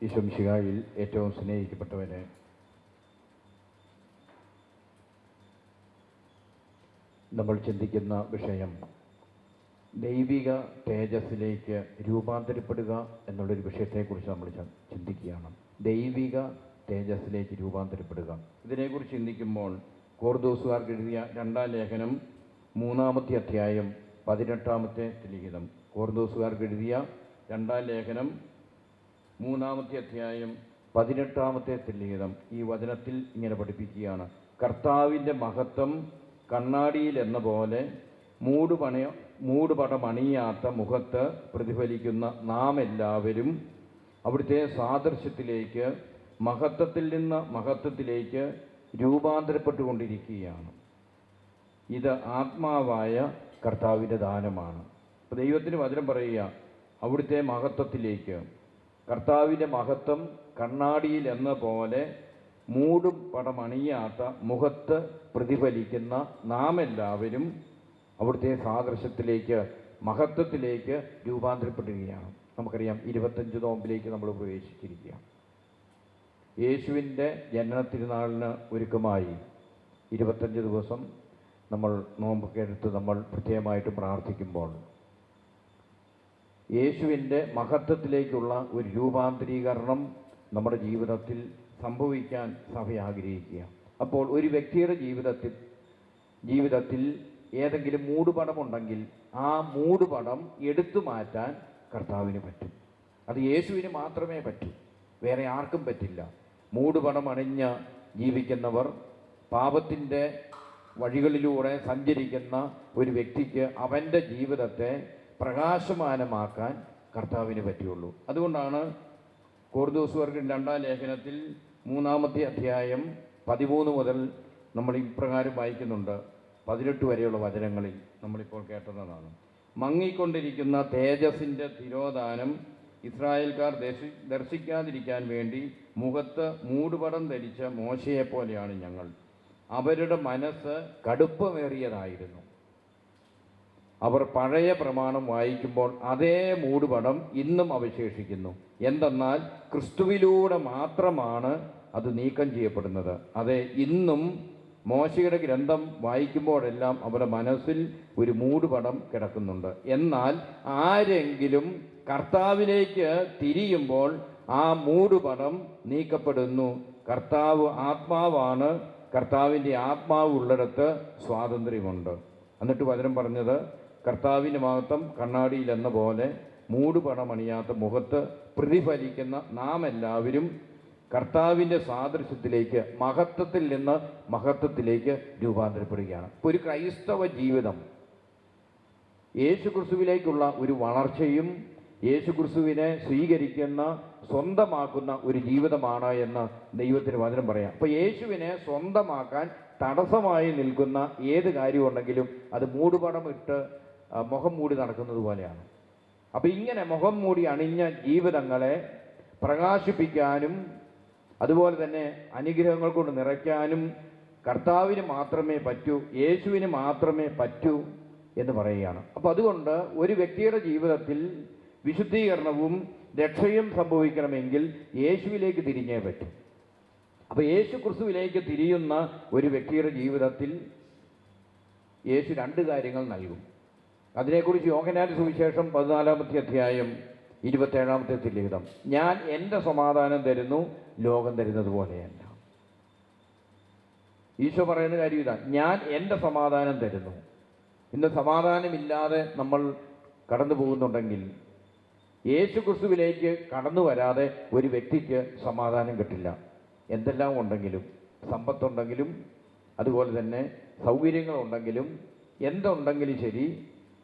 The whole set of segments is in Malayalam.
ഈശോ മിശിഹായിൽ ഏറ്റവും സ്നേഹിക്കപ്പെട്ടവരെ, നമ്മൾ ചിന്തിക്കുന്ന വിഷയം ദൈവിക തേജസ്സിലേക്ക് രൂപാന്തരപ്പെടുക എന്നുള്ളൊരു വിഷയത്തെക്കുറിച്ച് നമ്മൾ ചിന്തിക്കുകയാണ്. ദൈവിക തേജസ്സിലേക്ക് രൂപാന്തരപ്പെടുക. ഇതിനെക്കുറിച്ച് ചിന്തിക്കുമ്പോൾ കോർദോസുകാർക്ക് എഴുതിയ 2-ാം ലേഖനം 3-ാമത്തെ അധ്യായം 18-ാമത്തെ ലിഖിതം. കോർദോസുകാർക്ക് എഴുതിയ 2-ാം ലേഖനം 3-ാമത്തെ അധ്യായം 18-ാമത്തെ ലിഖിതം ഈ വചനത്തിൽ ഇങ്ങനെ പഠിപ്പിക്കുകയാണ്: കർത്താവിൻ്റെ മഹത്വം കണ്ണാടിയിൽ എന്ന പോലെ മൂടുപടമണിയാത്ത മുഖത്ത് പ്രതിഫലിക്കുന്ന നാം എല്ലാവരും അവിടുത്തെ സാദൃശ്യത്തിലേക്ക്, മഹത്വത്തിൽ നിന്ന് മഹത്വത്തിലേക്ക് രൂപാന്തരപ്പെട്ടുകൊണ്ടിരിക്കുകയാണ്. ഇത് ആത്മാവായ കർത്താവിൻ്റെ ദാനമാണ്. അപ്പോൾ ദൈവത്തിന് വചനം പറയുക, അവിടുത്തെ മഹത്വത്തിലേക്ക്. കർത്താവിൻ്റെ മഹത്വം കണ്ണാടിയിൽ എന്ന പോലെ മൂടുപടമണിയാത്ത മുഖത്ത് പ്രതിഫലിക്കുന്ന നാം എല്ലാവരും അവിടുത്തെ സാദൃശ്യത്തിലേക്ക്, മഹത്വത്തിലേക്ക് രൂപാന്തരപ്പെടുകയാണ്. നമുക്കറിയാം, 25 നോമ്പിലേക്ക് നമ്മൾ പ്രവേശിച്ചിരിക്കുകയാണ്. യേശുവിൻ്റെ ജനനത്തിരുനാളിന് ഒരുക്കമായി 25 ദിവസം നമ്മൾ നോമ്പൊക്കെ എടുത്ത് നമ്മൾ പ്രത്യേകമായിട്ട് പ്രാർത്ഥിക്കുമ്പോൾ യേശുവിൻ്റെ മഹത്വത്തിലേക്കുള്ള ഒരു രൂപാന്തരീകരണം നമ്മുടെ ജീവിതത്തിൽ സംഭവിക്കാൻ സഭ ആഗ്രഹിക്കുക. അപ്പോൾ ഒരു വ്യക്തിയുടെ ജീവിതത്തിൽ ഏതെങ്കിലും മൂടുപടമുണ്ടെങ്കിൽ ആ മൂടുപടം എടുത്തു മാറ്റാൻ കർത്താവിന് പറ്റും. അത് യേശുവിന് മാത്രമേ പറ്റൂ, വേറെ ആർക്കും പറ്റില്ല. മൂടുപടം അണിഞ്ഞ് ജീവിക്കുന്നവർ, പാപത്തിൻ്റെ വഴികളിലൂടെ സഞ്ചരിക്കുന്ന ഒരു വ്യക്തിക്ക് അവൻ്റെ ജീവിതത്തെ പ്രകാശമാനമാക്കാൻ കർത്താവിന് പറ്റുള്ളൂ. അതുകൊണ്ടാണ് കോർദോസുകാർക്ക് 2-ാം ലേഖനത്തിൽ 3-ാമത്തെ അധ്യായം 13 മുതൽ നമ്മൾ ഇപ്രകാരം വായിക്കുന്നുണ്ട്. 18 വരെയുള്ള വചനങ്ങളിൽ നമ്മളിപ്പോൾ കേട്ടതാണ്: മങ്ങിക്കൊണ്ടിരിക്കുന്ന തേജസ്സിൻ്റെ തിരോധാനം ഇസ്രായേൽക്കാർ ദർശിക്കാതിരിക്കാൻ വേണ്ടി മുഖത്ത് മൂടുപടം ധരിച്ച മോശയെപ്പോലെയാണ് ഞങ്ങൾ. അവരുടെ മനസ്സ് കടുപ്പമേറിയതായിരുന്നു. അവർ പഴയ പ്രമാണം വായിക്കുമ്പോൾ അതേ മൂടുപടം ഇന്നും അവശേഷിക്കുന്നു. എന്തെന്നാൽ ക്രിസ്തുവിലൂടെ മാത്രമാണ് അത് നീക്കം ചെയ്യപ്പെടുന്നത്. അതെ, ഇന്നും മോശയുടെ ഗ്രന്ഥം വായിക്കുമ്പോഴെല്ലാം അവരുടെ മനസ്സിൽ ഒരു മൂടുപടം കിടക്കുന്നുണ്ട്. എന്നാൽ ആരെങ്കിലും കർത്താവിലേക്ക് തിരിയുമ്പോൾ ആ മൂടുപടം നീക്കപ്പെടുന്നു. കർത്താവ് ആത്മാവാണ്. കർത്താവിൻ്റെ ആത്മാവ് ഉള്ളിടത്ത് സ്വാതന്ത്ര്യമുണ്ട്. എന്നിട്ട് വചനം പറഞ്ഞത്, കർത്താവിൻ്റെ മഹത്വം കണ്ണാടിയിൽ എന്ന പോലെ മൂടുപടമണിയാത്ത മുഖത്ത് പ്രതിഫലിക്കുന്ന നാം എല്ലാവരും കർത്താവിൻ്റെ സാദൃശ്യത്തിലേക്ക്, മഹത്വത്തിൽ നിന്ന് മഹത്വത്തിലേക്ക് രൂപാന്തരപ്പെടുകയാണ്. ഇപ്പോൾ ഒരു ക്രൈസ്തവ ജീവിതം യേശുക്രിസ്തുവിലേക്കുള്ള ഒരു വളർച്ചയും യേശുക്രിസ്തുവിനെ സ്വീകരിക്കുന്ന, സ്വന്തമാക്കുന്ന ഒരു ജീവിതമാണ് എന്ന് ദൈവത്തിന് വചനം പറയാം. അപ്പോൾ യേശുവിനെ സ്വന്തമാക്കാൻ തടസ്സമായി നിൽക്കുന്ന ഏത് കാര്യമുണ്ടെങ്കിലും അത് മൂടുപടം ഇട്ട് മുഖം മൂടി നടക്കുന്നത് പോലെയാണ്. അപ്പോൾ ഇങ്ങനെ മുഖം മൂടി അണിഞ്ഞ ജീവിതങ്ങളെ പ്രകാശിപ്പിക്കാനും അതുപോലെ തന്നെ അനുഗ്രഹങ്ങൾ കൊണ്ട് നിറയ്ക്കാനും കർത്താവിന് മാത്രമേ പറ്റൂ, യേശുവിന് മാത്രമേ പറ്റൂ എന്ന് പറയുകയാണ്. അപ്പോൾ അതുകൊണ്ട് ഒരു വ്യക്തിയുടെ ജീവിതത്തിൽ വിശുദ്ധീകരണവും രക്ഷയും സംഭവിക്കണമെങ്കിൽ യേശുവിലേക്ക് തിരിഞ്ഞേ പറ്റും. അപ്പോൾ യേശു ക്രിസ്തുവിലേക്ക് തിരിയുന്ന ഒരു വ്യക്തിയുടെ ജീവിതത്തിൽ യേശു 2 കാര്യങ്ങൾ നൽകും. അതിനെക്കുറിച്ച് യോഹന്നാന്റെ സുവിശേഷം 14-ാമത്തെ അധ്യായം 27-ാമത്തെ ലിഖിതം: ഞാൻ എൻ്റെ സമാധാനം തരുന്നു, ലോകം തരുന്നത് പോലെയല്ല. ഈശോ പറയുന്ന കാര്യം ഇതാ, ഞാൻ എൻ്റെ സമാധാനം തരുന്നു. ഇന്ന് സമാധാനമില്ലാതെ നമ്മൾ കടന്നു പോകുന്നുണ്ടെങ്കിൽ യേശു ക്രിസ്തുവിലേക്ക് കടന്നു വരാതെ ഒരു വ്യക്തിക്ക് സമാധാനം കിട്ടില്ല. എന്തെല്ലാം ഉണ്ടെങ്കിലും, സമ്പത്തുണ്ടെങ്കിലും അതുപോലെ തന്നെ സൗകര്യങ്ങളുണ്ടെങ്കിലും, എന്തുണ്ടെങ്കിലും ശരി,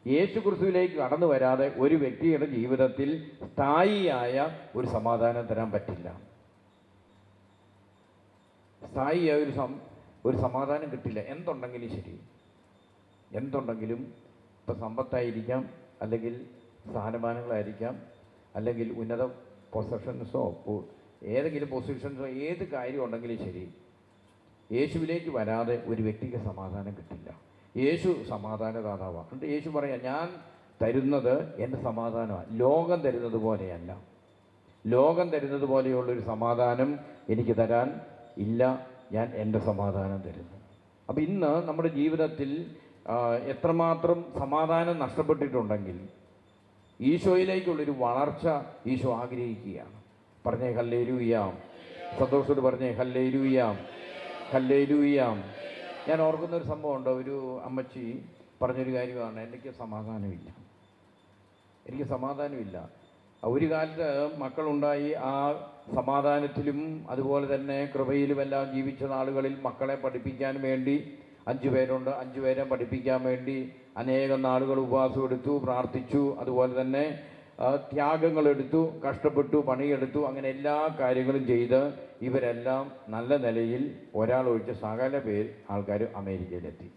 യേശു ക്രിസ്തുവിലേക്ക് കടന്നു വരാതെ ഒരു വ്യക്തിയുടെ ജീവിതത്തിൽ സ്ഥായിയായ ഒരു സമാധാനം തരാൻ പറ്റില്ല. സ്ഥായിയായ ഒരു സമാധാനം കിട്ടില്ല. എന്തുണ്ടെങ്കിലും ശരി, എന്തുണ്ടെങ്കിലും, ഇപ്പം സമ്പത്തായിരിക്കാം, അല്ലെങ്കിൽ സ്ഥാനമാനങ്ങളായിരിക്കാം, അല്ലെങ്കിൽ ഉന്നത പൊസിഷൻസോ ഏതെങ്കിലും പൊസിഷൻസോ, ഏത് കാര്യം ഉണ്ടെങ്കിലും ശരി, യേശുവിലേക്ക് വരാതെ ഒരു വ്യക്തിക്ക് സമാധാനം കിട്ടില്ല. യേശു സമാധാനദാതാവാണ്. എന്നിട്ട് യേശു പറയാം, ഞാൻ തരുന്നത് എൻ്റെ സമാധാനമാണ്, ലോകം തരുന്നത് പോലെയല്ല. ലോകം തരുന്നത് പോലെയുള്ളൊരു സമാധാനം എനിക്ക് തരാൻ ഇല്ല, ഞാൻ എൻ്റെ സമാധാനം തരുന്നു. അപ്പം ഇന്ന് നമ്മുടെ ജീവിതത്തിൽ എത്രമാത്രം സമാധാനം നഷ്ടപ്പെട്ടിട്ടുണ്ടെങ്കിൽ ഈശോയിലേക്കുള്ളൊരു വളർച്ച ഈശോ ആഗ്രഹിക്കുകയാണ്. പറഞ്ഞേ ഹല്ലേലൂയാം. സന്തോഷത്തോട് പറഞ്ഞേ ഹല്ലേലൂയാം, ഹല്ലേലൂയാം. ഞാൻ ഓർക്കുന്നൊരു സംഭവമുണ്ട്. ഒരു അമ്മച്ചി പറഞ്ഞൊരു കാര്യമാണ്, എനിക്ക് സമാധാനമില്ല. ഒരു കാലത്ത് മക്കളുണ്ടായി. ആ സമാധാനത്തിലും അതുപോലെ തന്നെ കൃപയിലുമെല്ലാം ജീവിച്ച നാളുകളിൽ മക്കളെ പഠിപ്പിക്കാൻ വേണ്ടി 5 പേരുണ്ട്. 5 പേരെ പഠിപ്പിക്കാൻ വേണ്ടി അനേകം നാളുകൾ ഉപവാസം എടുത്തു, പ്രാർത്ഥിച്ചു, അതുപോലെ തന്നെ ത്യാഗങ്ങളെടുത്തു, കഷ്ടപ്പെട്ടു, പണിയെടുത്തു. അങ്ങനെ എല്ലാ കാര്യങ്ങളും ചെയ്ത് ഇവരെല്ലാം നല്ല നിലയിൽ, ഒരാളൊഴിച്ച് സകല ആൾക്കാർ അമേരിക്കയിലെത്തി.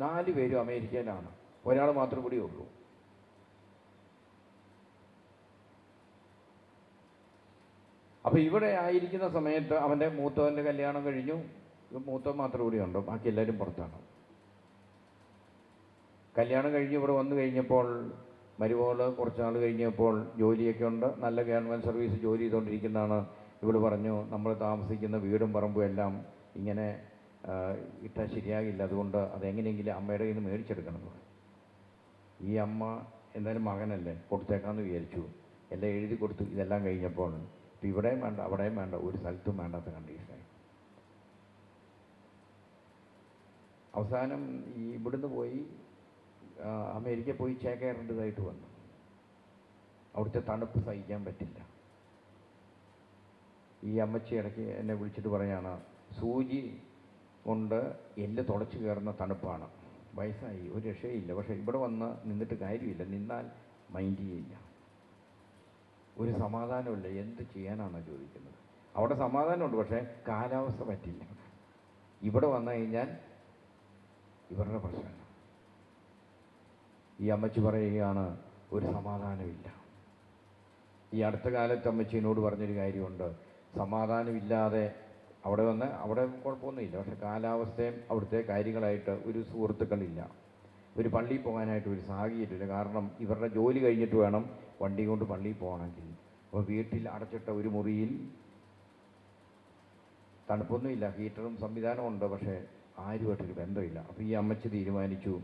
4 പേരും അമേരിക്കയിലാണ്, ഒരാൾ മാത്രം കൂടി ഉള്ളൂ. അപ്പോൾ ഇവിടെ ആയിരിക്കുന്ന സമയത്ത് അവൻ്റെ മൂത്തവൻ്റെ കല്യാണം കഴിഞ്ഞു. മൂത്തവൻ മാത്രം കൂടി ഉണ്ട്, ബാക്കി എല്ലാവരും പുറത്താണ്. കല്യാണം കഴിഞ്ഞ് ഇവിടെ വന്നു കഴിഞ്ഞപ്പോൾ മരുമോള് കുറച്ച് നാൾ കഴിഞ്ഞപ്പോൾ ജോലിയൊക്കെ ഉണ്ട്, നല്ല ഗവൺമെൻറ് സർവീസ് ജോലി ചെയ്തുകൊണ്ടിരിക്കുന്നതാണ്. ഇവിടെ പറഞ്ഞു, നമ്മൾ താമസിക്കുന്ന വീടും പറമ്പും എല്ലാം ഇങ്ങനെ ഇട്ടാൽ ശരിയാകില്ല, അതുകൊണ്ട് അതെങ്ങനെയെങ്കിലും അമ്മയുടെ കയ്യിൽ നിന്ന് മേടിച്ചെടുക്കണം. ഈ അമ്മ എന്തായാലും മകനല്ലേ, കൊടുത്തേക്കാമെന്ന് വിചാരിച്ചു. എല്ലാം എഴുതി കൊടുത്തു. ഇതെല്ലാം കഴിഞ്ഞപ്പോൾ ഇപ്പം ഇവിടെയും വേണ്ട, അവിടെയും വേണ്ട, ഒരു സ്ഥലത്തും വേണ്ടാത്ത കണ്ടീഷനായി. അവസാനം ഈ ഇവിടുന്ന് പോയി അമേരിക്ക പോയി ചേക്കേറേണ്ടതായിട്ട് വന്നു. അവിടുത്തെ തണുപ്പ് സഹിക്കാൻ പറ്റില്ല. ഈ അമ്മച്ചി ഇടയ്ക്ക് എന്നെ വിളിച്ചിട്ട് പറയാണ്, സൂചി കൊണ്ട് എല്ല് തുളച്ച് കയറുന്ന തണുപ്പാണ്, വയസ്സായി, ഒരു രക്ഷയില്ല, പക്ഷേ ഇവിടെ വന്ന് നിന്നിട്ട് കാര്യമില്ല, നിന്നാൽ മൈൻഡ് ചെയ്യില്ല, ഒരു സമാധാനമില്ല, എന്ത് ചെയ്യാനാണ് ചോദിക്കുന്നത്. അവിടെ സമാധാനമുണ്ട്, പക്ഷേ കാലാവസ്ഥ പറ്റില്ല. ഇവിടെ വന്നു കഴിഞ്ഞാൽ ഇവരുടെ പ്രശ്നമാണ്. ഈ അമ്മച്ചി പറയുകയാണ്, ഒരു സമാധാനമില്ല. ഈ അടുത്ത കാലത്ത് അമ്മച്ചിനോട് പറഞ്ഞൊരു കാര്യമുണ്ട്, സമാധാനമില്ലാതെ അവിടെ കുഴപ്പമൊന്നുമില്ല, പക്ഷെ കാലാവസ്ഥയും അവിടുത്തെ കാര്യങ്ങളായിട്ട് ഒരു സുഹൃത്തുക്കളില്ല, ഒരു പള്ളിയിൽ പോകാനായിട്ട് ഒരു സാഹചര്യമില്ല. കാരണം ഇവരുടെ ജോലി കഴിഞ്ഞിട്ട് വേണം വണ്ടി കൊണ്ട് പള്ളിയിൽ പോകണമെങ്കിൽ. അപ്പോൾ വീട്ടിൽ അടച്ചിട്ട ഒരു മുറിയിൽ തണുപ്പൊന്നുമില്ല, ഹീറ്ററും സംവിധാനമുണ്ട്, പക്ഷേ ആരുമായിട്ടൊരു ബന്ധമില്ല. അപ്പോൾ ഈ അമ്മച്ചി തീരുമാനിച്ചു,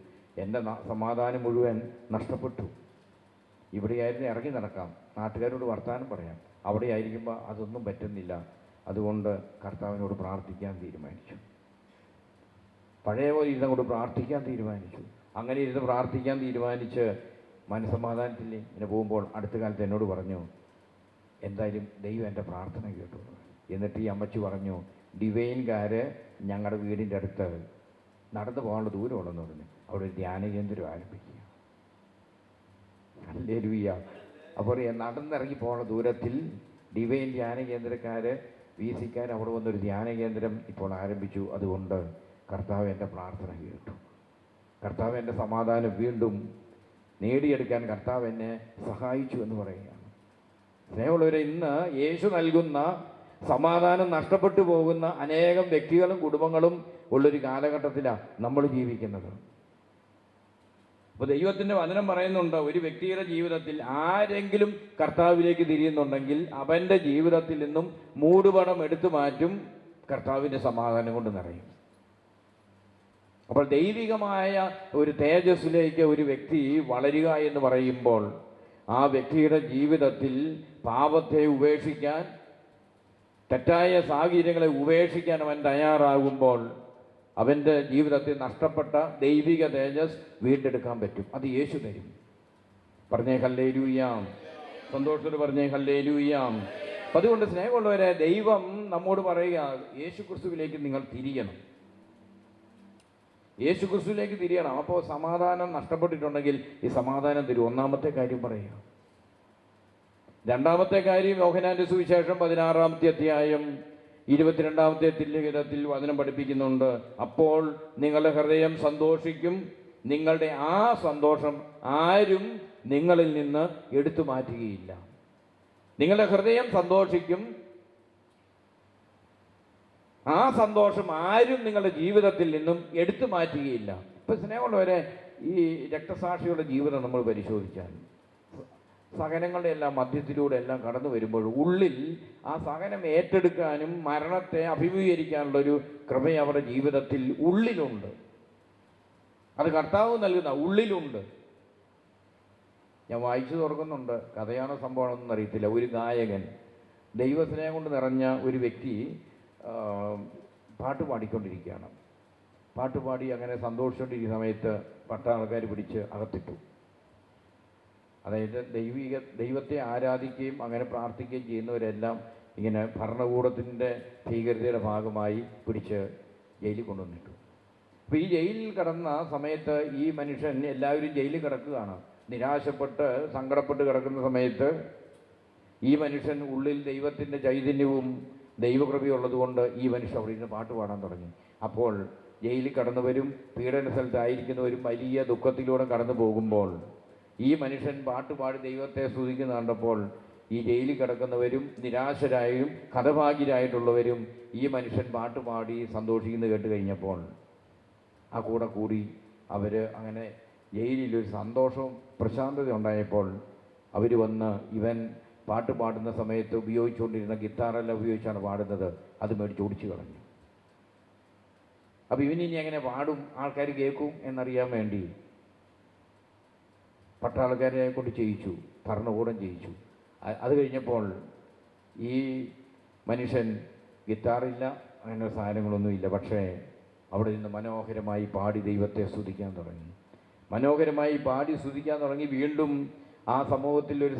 എൻ്റെ സമാധാനം മുഴുവൻ നഷ്ടപ്പെട്ടു. ഇവിടെയായിരുന്നു ഇറങ്ങി നടക്കാം, നാട്ടുകാരോട് വർത്തമാനം പറയാം, അവിടെ ആയിരിക്കുമ്പോൾ അതൊന്നും പറ്റുന്നില്ല. അതുകൊണ്ട് കർത്താവിനോട് പ്രാർത്ഥിക്കാൻ തീരുമാനിച്ചു. പഴയ പോലെ ഇരുന്നങ്ങോട്ട് പ്രാർത്ഥിക്കാൻ തീരുമാനിച്ചു. അങ്ങനെ ഇരുന്ന് പ്രാർത്ഥിക്കാൻ തീരുമാനിച്ച് മനസ്സമാധാനത്തിൽ ഇങ്ങനെ പോകുമ്പോൾ അടുത്ത കാലത്ത് എന്നോട് പറഞ്ഞു, എന്തായാലും ദൈവം എൻ്റെ പ്രാർത്ഥന കേട്ടു. എന്നിട്ട് ഈ അമ്മച്ചി പറഞ്ഞു, ഡിവൈൻകാർ ഞങ്ങളുടെ വീടിൻ്റെ അടുത്ത് നടന്നു പോകാനുള്ള ദൂരമുള്ളെന്ന് പറഞ്ഞു, അവിടെ ഒരു ധ്യാന കേന്ദ്രം ആരംഭിക്കുക. ഹല്ലേലൂയ. അപ്പോൾ നടന്നിറങ്ങി പോകുന്ന ദൂരത്തിൽ ഡിവൈൻ ധ്യാന കേന്ദ്രക്കാർ, VC-ക്കാർ അവിടെ വന്നൊരു ധ്യാന കേന്ദ്രം ഇപ്പോൾ ആരംഭിച്ചു. അതുകൊണ്ട് കർത്താവ് എൻ്റെ പ്രാർത്ഥന കേട്ടു. കർത്താവ് എൻ്റെ സമാധാനം വീണ്ടും നേടിയെടുക്കാൻ കർത്താവ് എന്നെ സഹായിച്ചു എന്ന് പറയുകയാണ്. സ്നേഹമുള്ളവരെ, ഇന്ന് യേശു നൽകുന്ന സമാധാനം നഷ്ടപ്പെട്ടു പോകുന്ന അനേകം വ്യക്തികളും കുടുംബങ്ങളും ഉള്ളൊരു കാലഘട്ടത്തിലാണ് നമ്മൾ ജീവിക്കുന്നത്. അപ്പോൾ ദൈവത്തിൻ്റെ വചനം പറയുന്നുണ്ട്, ഒരു വ്യക്തിയുടെ ജീവിതത്തിൽ ആരെങ്കിലും കർത്താവിലേക്ക് തിരിയുന്നുണ്ടെങ്കിൽ അവൻ്റെ ജീവിതത്തിൽ നിന്നും മൂടുപടം എടുത്തു മാറ്റും, കർത്താവിൻ്റെ സമാധാനം കൊണ്ട് നിറയും. അപ്പോൾ ദൈവികമായ ഒരു തേജസ്സിലേക്ക് ഒരു വ്യക്തി വളരുക എന്ന് പറയുമ്പോൾ ആ വ്യക്തിയുടെ ജീവിതത്തിൽ പാപത്തെ ഉപേക്ഷിക്കാൻ, തെറ്റായ സാഹചര്യങ്ങളെ ഉപേക്ഷിക്കാൻ അവൻ തയ്യാറാകുമ്പോൾ അവൻ്റെ ജീവിതത്തിൽ നഷ്ടപ്പെട്ട ദൈവിക തേജസ് വീണ്ടെടുക്കാൻ പറ്റും. അത് യേശു തരും. പറഞ്ഞേ ഹല്ലേലൂയാം. സന്തോഷത്തോട് പറഞ്ഞേ ഹല്ലേലൂയാം. അതുകൊണ്ട് സ്നേഹമുള്ളവരെ, ദൈവം നമ്മോട് പറയുക, യേശു ക്രിസ്തുവിലേക്ക് നിങ്ങൾ തിരിയണം, യേശു ക്രിസ്തുവിലേക്ക് തിരിയണം. അപ്പോൾ സമാധാനം നഷ്ടപ്പെട്ടിട്ടുണ്ടെങ്കിൽ ഈ സമാധാനം തരും. ഒന്നാമത്തെ കാര്യം പറയുക. രണ്ടാമത്തെ കാര്യം, യോഹന്നാന്റെ സുവിശേഷം 16-ാമത്തെ അധ്യായം 22-ാമത്തെ തിരുലിഖിതത്തിൽ വചനം പഠിപ്പിക്കുന്നുണ്ട്, അപ്പോൾ നിങ്ങളുടെ ഹൃദയം സന്തോഷിക്കും, നിങ്ങളുടെ ആ സന്തോഷം ആരും നിങ്ങളിൽ നിന്ന് എടുത്തു മാറ്റുകയില്ല. നിങ്ങളുടെ ഹൃദയം സന്തോഷിക്കും, ആ സന്തോഷം ആരും നിങ്ങളുടെ ജീവിതത്തിൽ നിന്നും എടുത്തു മാറ്റുകയില്ല. ഇപ്പം സ്നേഹമുള്ളവരെ, ഈ രക്തസാക്ഷികളുടെ ജീവിതം നമ്മൾ പരിശോധിച്ചാൽ സഹനങ്ങളുടെ എല്ലാം മധ്യത്തിലൂടെ എല്ലാം കടന്നു വരുമ്പോൾ ഉള്ളിൽ ആ സഹനം ഏറ്റെടുക്കാനും മരണത്തെ അഭിമുഖീകരിക്കാനുള്ളൊരു കൃപ അവരുടെ ജീവിതത്തിൽ ഉള്ളിലുണ്ട്. അത് കർത്താവ് നൽകുന്ന ഉള്ളിലുണ്ട്. ഞാൻ വായിച്ചു തുറക്കുന്നുണ്ട്, കഥയാണോ സംഭവമാണെന്നൊന്നും അറിയത്തില്ല. ഒരു ഗായകൻ, ദൈവസ്നേഹം കൊണ്ട് നിറഞ്ഞ ഒരു വ്യക്തി പാട്ട് പാടിക്കൊണ്ടിരിക്കുകയാണ്. പാട്ടുപാടി അങ്ങനെ സന്തോഷിച്ചുകൊണ്ടിരിക്കുന്ന സമയത്ത് പട്ടാൾക്കാർ പിടിച്ച് അകത്തിട്ടു. അതായത് ദൈവത്തെ ആരാധിക്കുകയും അങ്ങനെ പ്രാർത്ഥിക്കുകയും ചെയ്യുന്നവരെല്ലാം ഇങ്ങനെ ഭരണകൂടത്തിൻ്റെ ഭീകരതയുടെ ഭാഗമായി പിടിച്ച് ജയിലിൽ കൊണ്ടുവന്നിട്ടു. അപ്പോൾ ഈ ജയിലിൽ കിടന്ന സമയത്ത് ഈ മനുഷ്യൻ, എല്ലാവരും ജയിലിൽ കിടക്കുകയാണ്, നിരാശപ്പെട്ട് സങ്കടപ്പെട്ട് കിടക്കുന്ന സമയത്ത് ഈ മനുഷ്യൻ ഉള്ളിൽ ദൈവത്തിൻ്റെ ചൈതന്യവും ദൈവകൃപയുള്ളതുകൊണ്ട് ഈ മനുഷ്യൻ അവിടെ ഇരുന്ന് പാട്ട് പാടാൻ തുടങ്ങി. അപ്പോൾ ജയിലിൽ കടന്നവരും പീഡന സ്ഥലത്തായിരിക്കുന്നവരും വലിയ ദുഃഖത്തിലൂടെ കടന്നു പോകുമ്പോൾ ഈ മനുഷ്യൻ പാട്ടുപാടി ദൈവത്തെ സ്തുതിക്കുന്ന കണ്ടപ്പോൾ ഈ ജയിലിൽ കിടക്കുന്നവരും നിരാശരായും ഹതഭാഗ്യരായിട്ടുള്ളവരും ഈ മനുഷ്യൻ പാട്ടുപാടി സന്തോഷിക്കുന്നത് കേട്ട് കഴിഞ്ഞപ്പോൾ ആ കൂടെ കൂടി അവർ അങ്ങനെ ജയിലിലൊരു സന്തോഷവും പ്രശാന്തത ഉണ്ടായപ്പോൾ അവർ വന്ന് ഇവൻ പാട്ട് പാടുന്ന സമയത്ത് ഉപയോഗിച്ചുകൊണ്ടിരുന്ന ഗിത്താറെല്ലാം ഉപയോഗിച്ചാണ് പാടുന്നത്, അത് മേടിച്ച് ഓടിച്ചു കളഞ്ഞു. അപ്പോൾ ഇവനിനി എങ്ങനെ പാടും, ആൾക്കാർ കേൾക്കും എന്നറിയാൻ വേണ്ടി പട്ടാളക്കാരെ കൊണ്ട് ചെയ്യിച്ചു, ഭരണകൂടം ചെയ്യിച്ചു. അത് കഴിഞ്ഞപ്പോൾ ഈ മനുഷ്യൻ ഗിത്താറില്ല, അങ്ങനെ സാധനങ്ങളൊന്നുമില്ല, പക്ഷേ അവിടെ നിന്ന് മനോഹരമായി പാടി ദൈവത്തെ സ്തുതിക്കാൻ തുടങ്ങി. മനോഹരമായി പാടി സ്തുതിക്കാൻ തുടങ്ങി. വീണ്ടും ആ സമൂഹത്തിൽ ഒരു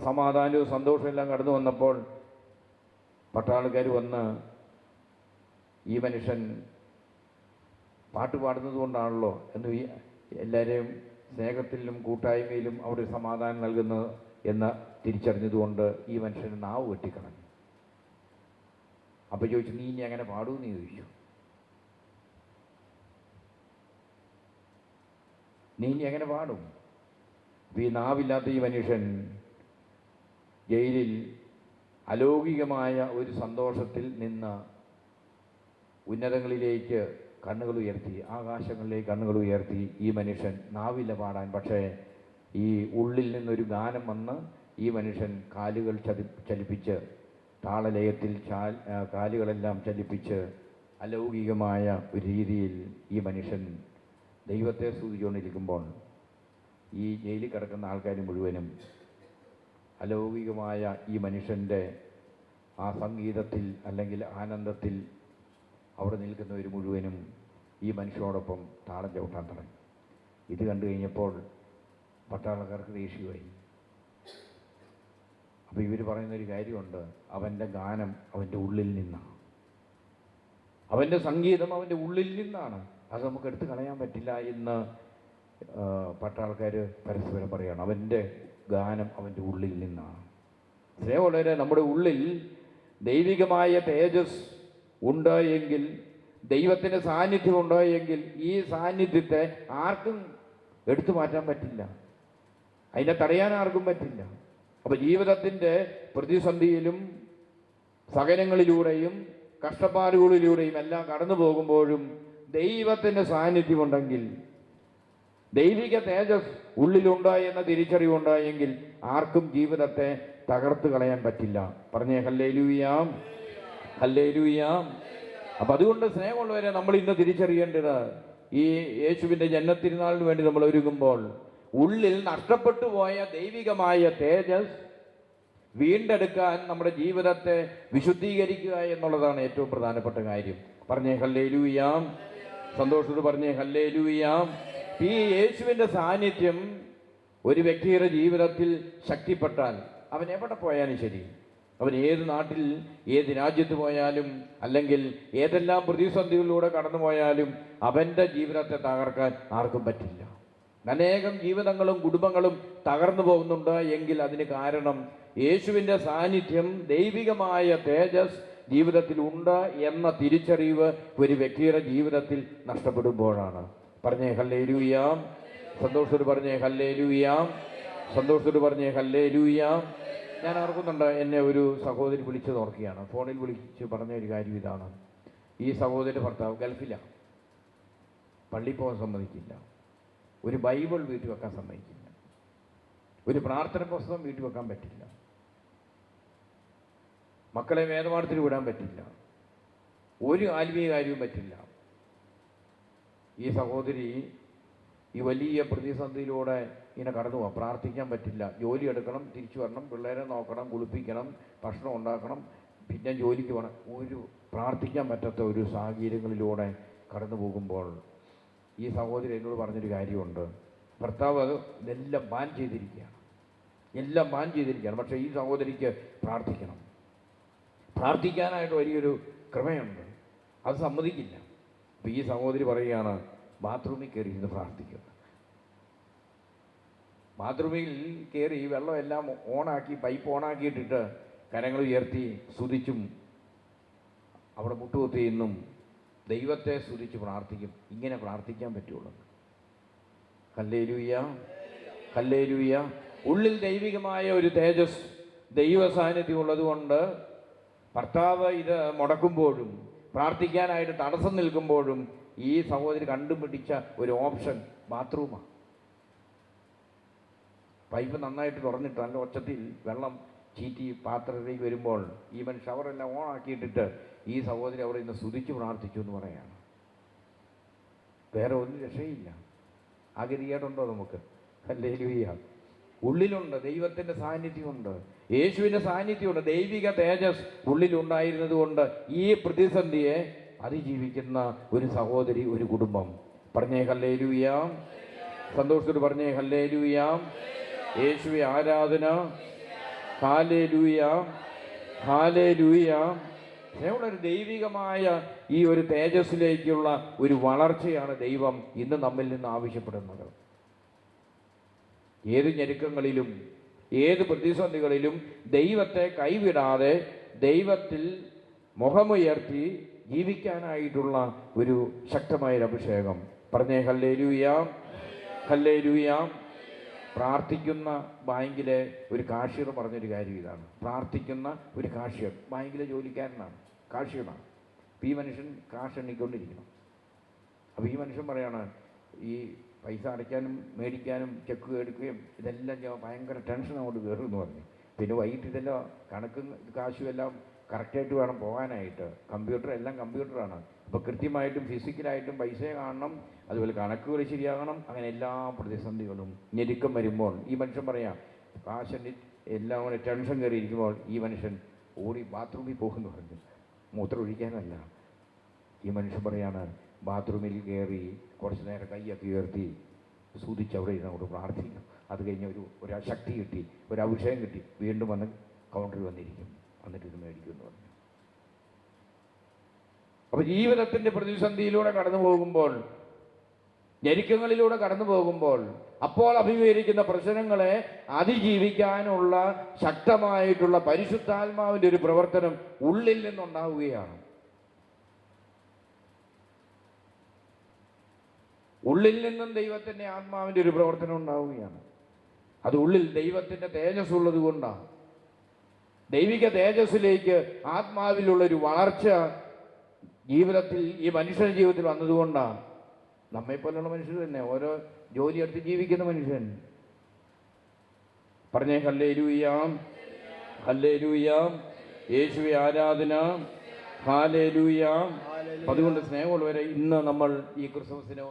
സമാധാനവും സന്തോഷവും എല്ലാം കടന്നു വന്നപ്പോൾ പട്ടാളക്കാർ വന്ന് ഈ മനുഷ്യൻ പാട്ട് പാടുന്നത് കൊണ്ടാണല്ലോ എന്ന് എല്ലാവരെയും സ്നേഹത്തിലും കൂട്ടായ്മയിലും അവിടെ സമാധാനം നൽകുന്നത് എന്ന് തിരിച്ചറിഞ്ഞതുകൊണ്ട് ഈ മനുഷ്യന് നാവ് വെട്ടിക്കളഞ്ഞു. അപ്പോൾ ചോദിച്ചു, നീ ഇനി അങ്ങനെ പാടൂന്ന് ചോദിച്ചു. നീ ഇനി എങ്ങനെ പാടും? ഈ നാവില്ലാത്ത ഈ മനുഷ്യൻ ജയിലിൽ അലൗകികമായ ഒരു സന്തോഷത്തിൽ നിന്ന് ഉന്നതങ്ങളിലേക്ക് കണ്ണുകൾ ഉയർത്തി, ആകാശങ്ങളിലേക്ക് കണ്ണുകൾ ഉയർത്തി ഈ മനുഷ്യൻ നാവില്ല പാടാൻ. പക്ഷേ ഈ ഉള്ളിൽ നിന്നൊരു ഗാനം വന്ന് ഈ മനുഷ്യൻ കാലുകൾ ചലിപ്പിച്ച് താളലയത്തിൽ കാലുകളെല്ലാം ചലിപ്പിച്ച് അലൗകികമായ ഒരു രീതിയിൽ ഈ മനുഷ്യൻ ദൈവത്തെ സ്തുതിച്ചുകൊണ്ടിരിക്കുമ്പോൾ ഈ ജയിലിൽ കിടക്കുന്ന ആൾക്കാർ മുഴുവനും അലൗകികമായ ഈ മനുഷ്യൻ്റെ ആ സംഗീതത്തിൽ അല്ലെങ്കിൽ ആനന്ദത്തിൽ അവിടെ നിൽക്കുന്നവർ മുഴുവനും ഈ മനുഷ്യനോടൊപ്പം താളം ചവിട്ടാൻ തുടങ്ങി. ഇത് കണ്ടു കഴിഞ്ഞപ്പോൾ പട്ടാളക്കാർക്ക് ദേഷ്യമായി. അപ്പോൾ ഇവർ പറയുന്നൊരു കാര്യമുണ്ട്, അവൻ്റെ ഗാനം അവൻ്റെ ഉള്ളിൽ നിന്നാണ്, അവൻ്റെ സംഗീതം അവൻ്റെ ഉള്ളിൽ നിന്നാണ്, അത് നമുക്ക് എടുത്തു കളയാൻ പറ്റില്ല എന്ന് പട്ടാൾക്കാർ പരസ്പരം പറയുകയാണ്. അവൻ്റെ ഗാനം അവൻ്റെ ഉള്ളിൽ നിന്നാണ്. സ്നേഹമുള്ളവരെ, നമ്മുടെ ഉള്ളിൽ ദൈവികമായ തേജസ് ഉണ്ട് എങ്കിൽ, ദൈവത്തിൻ്റെ സാന്നിധ്യം ഉണ്ട് എങ്കിൽ ഈ സാന്നിധ്യത്തെ ആർക്കും എടുത്തു മാറ്റാൻ പറ്റില്ല, അതിനെ തടയാൻ ആർക്കും പറ്റില്ല. അപ്പോൾ ജീവിതത്തിൻ്റെ പ്രതിസന്ധിയിലും സഹനങ്ങളിലൂടെയും കഷ്ടപ്പാടുകളിലൂടെയും എല്ലാം കടന്നു പോകുമ്പോഴും ദൈവത്തിൻ്റെ സാന്നിധ്യമുണ്ടെങ്കിൽ, ദൈവിക തേജസ് ഉള്ളിലുണ്ട് എന്ന തിരിച്ചറിവുണ്ടായെങ്കിൽ ആർക്കും ജീവിതത്തെ തകർത്ത് കളയാൻ പറ്റില്ല. പറഞ്ഞേ ഹല്ലേലൂയാം, ഹല്ലേലൂയാം. അപ്പം അതുകൊണ്ട് സ്നേഹമുള്ളവരെ, നമ്മൾ ഇന്ന് തിരിച്ചറിയേണ്ടത്, ഈ യേശുവിൻ്റെ ജന്മത്തിരുന്നാളിന് വേണ്ടി നമ്മൾ ഒരുങ്ങുമ്പോൾ ഉള്ളിൽ നഷ്ടപ്പെട്ടു പോയ ദൈവികമായ തേജസ് വീണ്ടെടുക്കാൻ നമ്മുടെ ജീവിതത്തെ വിശുദ്ധീകരിക്കുക എന്നുള്ളതാണ് ഏറ്റവും പ്രധാനപ്പെട്ട കാര്യം. പറഞ്ഞേ ഹല്ലേലൂയാം, സന്തോഷത്തോട് പറഞ്ഞേ ഹല്ലേലൂയാം. ഈ യേശുവിൻ്റെ സാന്നിധ്യം ഒരു വ്യക്തിയുടെ ജീവിതത്തിൽ ശക്തിപ്പെട്ടാൽ അവൻ എവിടെ പോയാലും ശരി, അവൻ ഏത് നാട്ടിൽ ഏത് രാജ്യത്ത് പോയാലും അല്ലെങ്കിൽ ഏതെല്ലാം പ്രതിസന്ധികളിലൂടെ കടന്നു പോയാലും അവൻ്റെ ജീവിതത്തെ തകർക്കാൻ ആർക്കും പറ്റില്ല. അനേകം ജീവിതങ്ങളും കുടുംബങ്ങളും തകർന്നു പോകുന്നുണ്ട് എങ്കിൽ അതിന് കാരണം യേശുവിൻ്റെ സാന്നിധ്യം, ദൈവികമായ തേജസ് ജീവിതത്തിൽ ഉണ്ട് എന്ന തിരിച്ചറിവ് ഒരു വ്യക്തിയുടെ ജീവിതത്തിൽ നഷ്ടപ്പെടുമ്പോഴാണ്. പറഞ്ഞേ ഹല്ലേലൂയാം, സന്തോഷത്തോട് പറഞ്ഞേ ഹല്ലേലൂയാം, സന്തോഷത്തോട് പറഞ്ഞേ ഹല്ലേലൂയാം. ഞാൻ ഓർക്കുന്നുണ്ട്, എന്നെ ഒരു സഹോദരി വിളിച്ച് ഓർക്കുകയാണ്, ഫോണിൽ വിളിച്ച് പറഞ്ഞ ഒരു കാര്യം ഇതാണ്. ഈ സഹോദരിയുടെ ഭർത്താവ് ഗൾഫിലാണ്, പള്ളിയിൽ പോകാൻ സമ്മതിക്കില്ല, ഒരു ബൈബിൾ വീട്ടിൽ വെക്കാൻ സമ്മതിക്കില്ല. ഒരു പ്രാർത്ഥന പുസ്തകം വീട്ടിൽ വെക്കാൻ പറ്റില്ല, മക്കളെ വേദപാഠത്തിന് വിടാൻ പറ്റില്ല, ഒരു ആത്മീയ കാര്യവും പറ്റില്ല. ഈ സഹോദരി ഈ വലിയ പ്രതിസന്ധിയിലൂടെ ഇങ്ങനെ കടന്നു പോകാം. പ്രാർത്ഥിക്കാൻ പറ്റില്ല, ജോലി എടുക്കണം, തിരിച്ചു വരണം, പിള്ളേരെ നോക്കണം, കുളിപ്പിക്കണം, ഭക്ഷണം ഉണ്ടാക്കണം, പിന്നെ ജോലിക്ക് പോകണം. ഒരു പ്രാർത്ഥിക്കാൻ പറ്റാത്ത ഒരു സാഹചര്യങ്ങളിലൂടെ കടന്നു പോകുമ്പോൾ ഈ സഹോദരി എന്നോട് പറഞ്ഞൊരു കാര്യമുണ്ട്. ഭർത്താവ് ഇതെല്ലാം ബാൻ ചെയ്തിരിക്കുകയാണ്, എല്ലാം ബാൻ ചെയ്തിരിക്കുകയാണ്. പക്ഷേ ഈ സഹോദരിക്ക് പ്രാർത്ഥിക്കണം, പ്രാർത്ഥിക്കാനായിട്ട് വലിയൊരു കൃപയുണ്ട്, അത് സമ്മതിക്കില്ല. അപ്പോൾ ഈ സഹോദരി പറയുകയാണ്, ബാത്റൂമിൽ കയറി ഇരുന്ന് പ്രാർത്ഥിക്കുന്നത്. ബാത്റൂമിൽ കയറി വെള്ളമെല്ലാം ഓണാക്കി, പൈപ്പ് ഓണാക്കിയിട്ടിട്ട് കരങ്ങൾ ഉയർത്തി സ്തുതിച്ചും അവിടെ മുട്ടുകുത്തി എന്നും ദൈവത്തെ സ്തുതിച്ച് പ്രാർത്ഥിക്കും. ഇങ്ങനെ പ്രാർത്ഥിക്കാൻ പറ്റുള്ളൂ. Hallelujah, hallelujah. ഉള്ളിൽ ദൈവികമായ ഒരു തേജസ്, ദൈവ സാന്നിധ്യം ഉള്ളതുകൊണ്ട് ഭർത്താവ് ഇത് മുടക്കുമ്പോഴും പ്രാർത്ഥിക്കാനായിട്ട് തടസ്സം നിൽക്കുമ്പോഴും ഈ സഹോദരി കണ്ടുപിടിച്ച ഒരു ഓപ്ഷൻ ബാത്റൂമാണ്. പൈപ്പ് നന്നായിട്ട് തുറന്നിട്ട് നല്ല ഒച്ചത്തിൽ വെള്ളം ചീറ്റി പാത്രത്തിലേക്ക് വരുമ്പോൾ ഈവൻ ഷവറെല്ലാം ഓണാക്കിയിട്ടിട്ട് ഈ സഹോദരി അവിടെ ഇന്ന് സ്തുതിച്ച് പ്രാർത്ഥിച്ചു എന്ന് പറയാണ്. വേറെ ഒന്നും രക്ഷയില്ല. ആഗ്രഹിക്കാറുണ്ടോ നമുക്ക്? ഹല്ലേലൂയ. ഉള്ളിലുണ്ട് ദൈവത്തിൻ്റെ സാന്നിധ്യമുണ്ട്, യേശുവിൻ്റെ സാന്നിധ്യമുണ്ട്, ദൈവിക തേജസ് ഉള്ളിലുണ്ടായിരുന്നത് കൊണ്ട് ഈ പ്രതിസന്ധിയെ അതിജീവിക്കുന്ന ഒരു സഹോദരി, ഒരു കുടുംബം. പറഞ്ഞേ ഹല്ലേലൂയ, സന്തോഷത്തോട് പറഞ്ഞേ ഹല്ലേലൂയ. യേശുവേ ആരാധന, ഹല്ലേലൂയ, ഹല്ലേലൂയ. ഒരു ദൈവികമായ ഈ ഒരു തേജസ്സിലേക്കുള്ള ഒരു വളർച്ചയാണ് ദൈവം ഇന്ന് നമ്മിൽ നിന്ന് ആവശ്യപ്പെടുന്നത്. ഏത് ഞെരുക്കങ്ങളിലും ഏത് പ്രതിസന്ധികളിലും ദൈവത്തെ കൈവിടാതെ ദൈവത്തിൽ മുഖമുയർത്തി ജീവിക്കാനായിട്ടുള്ള ഒരു ശക്തമായൊരു അഭിഷേകം. പറഞ്ഞേ ഹല്ലേലൂയ, ഹല്ലേലൂയ. പ്രാർത്ഥിക്കുന്ന ബാങ്കിലെ ഒരു കാഷ്യർ പറഞ്ഞൊരു കാര്യം ഇതാണ്. പ്രാർത്ഥിക്കുന്ന ഒരു കാഷ്യർ, ബാങ്കിലെ ജോലിക്കാരനാണ്, കാഷ്യറാണ്. അപ്പോൾ ഈ മനുഷ്യൻ കാശ് എണ്ണിക്കൊണ്ടിരിക്കണം. അപ്പോൾ ഈ മനുഷ്യൻ പറയാണ്, ഈ പൈസ അടയ്ക്കാനും മേടിക്കാനും ചെക്ക് എടുക്കുകയും ഇതെല്ലാം ഭയങ്കര ടെൻഷൻ അങ്ങോട്ട് കയറുമെന്ന് പറഞ്ഞു. പിന്നെ വൈകിട്ട് ഇതെല്ലാം കണക്കും കാശും എല്ലാം കറക്റ്റായിട്ട് വേണം പോകാനായിട്ട്. എല്ലാം കമ്പ്യൂട്ടറാണ്. അപ്പോൾ കൃത്യമായിട്ടും ഫിസിക്കലായിട്ടും പൈസയെ കാണണം, അതുപോലെ കണക്കുകൾ ശരിയാകണം. അങ്ങനെ എല്ലാ പ്രതിസന്ധികളും ഞെരുക്കം വരുമ്പോൾ ഈ മനുഷ്യൻ പറയാം, കാശ് എല്ലാം കൂടെ ടെൻഷൻ കയറിയിരിക്കുമ്പോൾ ഈ മനുഷ്യൻ ഓടി ബാത്റൂമിൽ പോകുമെന്ന് പറഞ്ഞു. മൂത്രം ഒഴിക്കാനല്ല. ഈ മനുഷ്യൻ പറയാണ്, ബാത്റൂമിൽ കയറി കുറച്ച് നേരം കൈയൊക്കെ ഉയർത്തി സ്തുതിച്ച് അവിടെ ഇരുന്ന് അങ്ങോട്ട് പ്രാർത്ഥിക്കും. അത് കഴിഞ്ഞ് ഒരു ശക്തി കിട്ടി, ഒരു അഭിഷേകം കിട്ടി, വീണ്ടും വന്ന് കൗണ്ടറിൽ വന്നിരിക്കും, എന്നിട്ട് ഇത് മേടിക്കും എന്ന് പറഞ്ഞു. അപ്പോൾ ജീവിതത്തിൻ്റെ പ്രതിസന്ധിയിലൂടെ കടന്നു പോകുമ്പോൾ, ഞെരുക്കങ്ങളിലൂടെ കടന്നു പോകുമ്പോൾ, അപ്പോൾ അഭിമുഖീകരിക്കുന്ന പ്രശ്നങ്ങളെ അതിജീവിക്കാനുള്ള ശക്തമായിട്ടുള്ള പരിശുദ്ധാത്മാവിൻ്റെ ഒരു പ്രവർത്തനം ഉള്ളിൽ നിന്നുണ്ടാവുകയാണ്. ഉള്ളിൽ നിന്നും ദൈവത്തിൻ്റെ ആത്മാവിൻ്റെ ഒരു പ്രവർത്തനം ഉണ്ടാവുകയാണ്. അത് ഉള്ളിൽ ദൈവത്തിൻ്റെ തേജസ് ഉള്ളത് കൊണ്ടാണ്. ദൈവിക തേജസ്സിലേക്ക് ആത്മാവിലുള്ളൊരു വളർച്ച ജീവിതത്തിൽ, ഈ മനുഷ്യൻ്റെ ജീവിതത്തിൽ വന്നതുകൊണ്ടാണ്. നമ്മെപ്പോലുള്ള മനുഷ്യർ തന്നെ, ഓരോ ജോലി എടുത്ത് ജീവിക്കുന്ന മനുഷ്യൻ. പറഞ്ഞേ ഹല്ലേലൂയ, ഹല്ലേലൂയ. യേശുവേ ആരാധന, ഹല്ലേലൂയ. അതുകൊണ്ട് സ്നേഹമുള്ളവരെ, ഇന്ന് നമ്മൾ ഈ ക്രിസ്മസിന്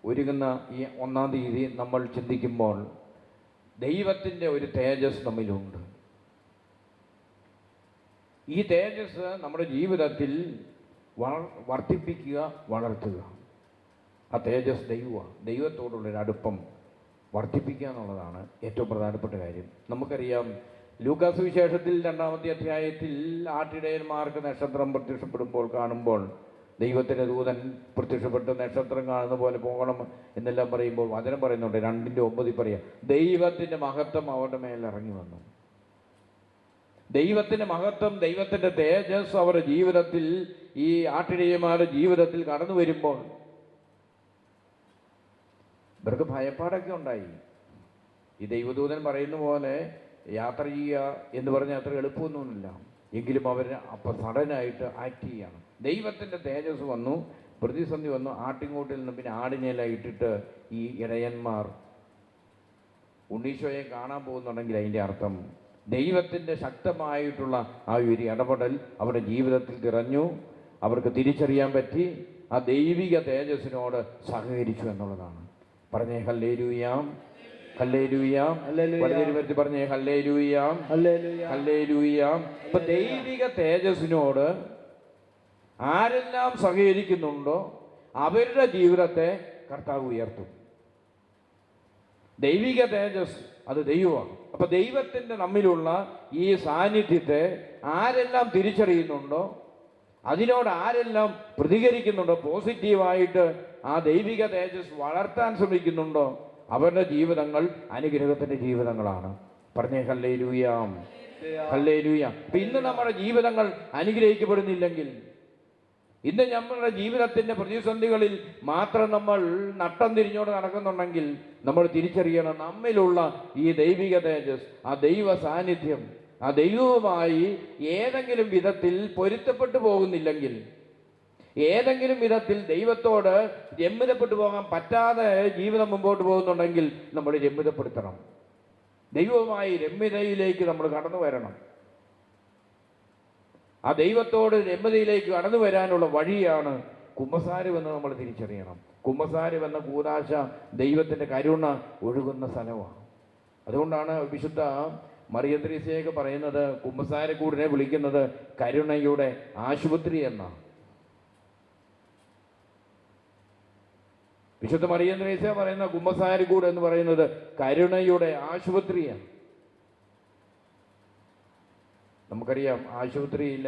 ഒരുങ്ങുന്ന ഈ 1-ാം തീയതി നമ്മൾ ചിന്തിക്കുമ്പോൾ ദൈവത്തിൻ്റെ ഒരു തേജസ് നമ്മിലുണ്ട്. ഈ തേജസ് നമ്മുടെ ജീവിതത്തിൽ വർദ്ധിപ്പിക്കുക, വളർത്തുക. ആ തേജസ് ദൈവമാണ്. ദൈവത്തോടുള്ളൊരു അടുപ്പം വർദ്ധിപ്പിക്കുക എന്നുള്ളതാണ് ഏറ്റവും പ്രധാനപ്പെട്ട കാര്യം. നമുക്കറിയാം, ലൂക്കാ സുവിശേഷത്തിൽ 2-ാമത്തെ അധ്യായത്തിൽ ആട്ടിടയന്മാർക്ക് നക്ഷത്രം പ്രത്യക്ഷപ്പെടുമ്പോൾ കാണുമ്പോൾ ദൈവത്തിൻ്റെ ദൂതൻ പ്രത്യക്ഷപ്പെട്ട് നക്ഷത്രം കാണുന്ന പോലെ പോകണം എന്നെല്ലാം പറയുമ്പോൾ വചനം പറയുന്നുണ്ട്, 2:9 പറയാം, ദൈവത്തിൻ്റെ മഹത്വം അവരുടെ മേൽ ഇറങ്ങി വന്നു. ദൈവത്തിൻ്റെ മഹത്വം, ദൈവത്തിൻ്റെ തേജസ് അവരുടെ ജീവിതത്തിൽ, ഈ ആട്ടിടയന്മാരുടെ ജീവിതത്തിൽ കടന്നു വരുമ്പോൾ ഇവർക്ക് ഭയപ്പാടൊക്കെ ഉണ്ടായി. ഈ ദൈവദൂതൻ പറയുന്ന പോലെ യാത്ര ചെയ്യുക എന്ന് പറഞ്ഞാൽ അത്ര എളുപ്പമൊന്നുമില്ല. എങ്കിലും അവർ അപ്പം സഡനായിട്ട് ആക്ട് ചെയ്യാണ്. ദൈവത്തിൻ്റെ തേജസ് വന്നു, പ്രതിസന്ധി വന്നു. ആട്ടിങ്ങോട്ടിൽ നിന്ന് പിന്നെ ആടിനെല്ലാം ഇട്ടിട്ട് ഈ ഇടയന്മാർ ഉണ്ണീശോയെ കാണാൻ പോകുന്നുണ്ടെങ്കിൽ അതിൻ്റെ അർത്ഥം ദൈവത്തിൻ്റെ ശക്തമായിട്ടുള്ള ആ ഒരു ഇടപെടൽ അവരുടെ ജീവിതത്തിൽ തിറഞ്ഞു, അവർക്ക് തിരിച്ചറിയാൻ പറ്റി, ആ ദൈവിക തേജസ്സിനോട് സഹകരിച്ചു എന്നുള്ളതാണ്. പറഞ്ഞേ ഹല്ലേലൂയാം, ഹല്ലേലൂയാം, ഹല്ലേലൂയ പറഞ്ഞേ ഹല്ലേലൂയാം, ഹല്ലേലൂയാം. ഇപ്പൊ ദൈവിക തേജസ്സിനോട് ആരെല്ലാം സഹകരിക്കുന്നുണ്ടോ അവരുടെ ജീവിതത്തെ കർത്താവ് ഉയർത്തും. ദൈവിക തേജസ് അത് ദൈവമാണ്. അപ്പൊ ദൈവത്തിൻ്റെ നമ്മിലുള്ള ഈ സാന്നിധ്യത്തെ ആരെല്ലാം തിരിച്ചറിയുന്നുണ്ടോ, അതിനോട് ആരെല്ലാം പ്രതികരിക്കുന്നുണ്ടോ, പോസിറ്റീവായിട്ട് ആ ദൈവിക തേജസ് വളർത്താൻ ശ്രമിക്കുന്നുണ്ടോ, അവരുടെ ജീവിതങ്ങൾ അനുഗ്രഹത്തിന്റെ ജീവിതങ്ങളാണ്. പറഞ്ഞേ ഹല്ലേലൂയാം, ഹല്ലേലൂയ. അപ്പൊ ഇന്ന് നമ്മുടെ ജീവിതങ്ങൾ അനുഗ്രഹിക്കപ്പെടുന്നില്ലെങ്കിൽ, ഇന്ന് നമ്മുടെ ജീവിതത്തിന്റെ പ്രതിസന്ധികളിൽ മാത്രം നമ്മൾ നട്ടം തിരിഞ്ഞോട് നടക്കുന്നുണ്ടെങ്കിൽ, നമ്മൾ തിരിച്ചറിയണം നമ്മിലുള്ള ഈ ദൈവിക തേജസ്, ആ ദൈവ സാന്നിധ്യം, ആ ദൈവവുമായി ഏതെങ്കിലും വിധത്തിൽ പൊരുത്തപ്പെട്ടു പോകുന്നില്ലെങ്കിൽ, ഏതെങ്കിലും വിധത്തിൽ ദൈവത്തോട് രമ്യതപ്പെട്ടു പോകാൻ പറ്റാതെ ജീവിതം മുമ്പോട്ട് പോകുന്നുണ്ടെങ്കിൽ നമ്മൾ രമ്യതപ്പെടുത്തണം. ദൈവവുമായി രമ്യതയിലേക്ക് നമ്മൾ കടന്നു വരണം. ആ ദൈവത്തോട് രമ്യതയിലേക്ക് കടന്നു വരാനുള്ള വഴിയാണ് കുമ്പസാരം എന്ന് നമ്മൾ തിരിച്ചറിയണം. കുമ്പസാരം എന്ന കൂദാശ ദൈവത്തിൻ്റെ കരുണ ഒഴുകുന്ന സ്ഥലമാണ്. അതുകൊണ്ടാണ് വിശുദ്ധ മറിയം ത്രേസ്യയൊക്കെ പറയുന്നത്, കുമ്പസാരക്കൂടിനെ വിളിക്കുന്നത് കരുണയുടെ ആശുപത്രി എന്നാണ്. വിശുദ്ധ മറിയം ത്രേസ്യ പറയുന്ന കുമ്പസാരക്കൂട് എന്ന് പറയുന്നത് കരുണയുടെ ആശുപത്രിയാണ്. നമുക്കറിയാം, ആശുപത്രിയിൽ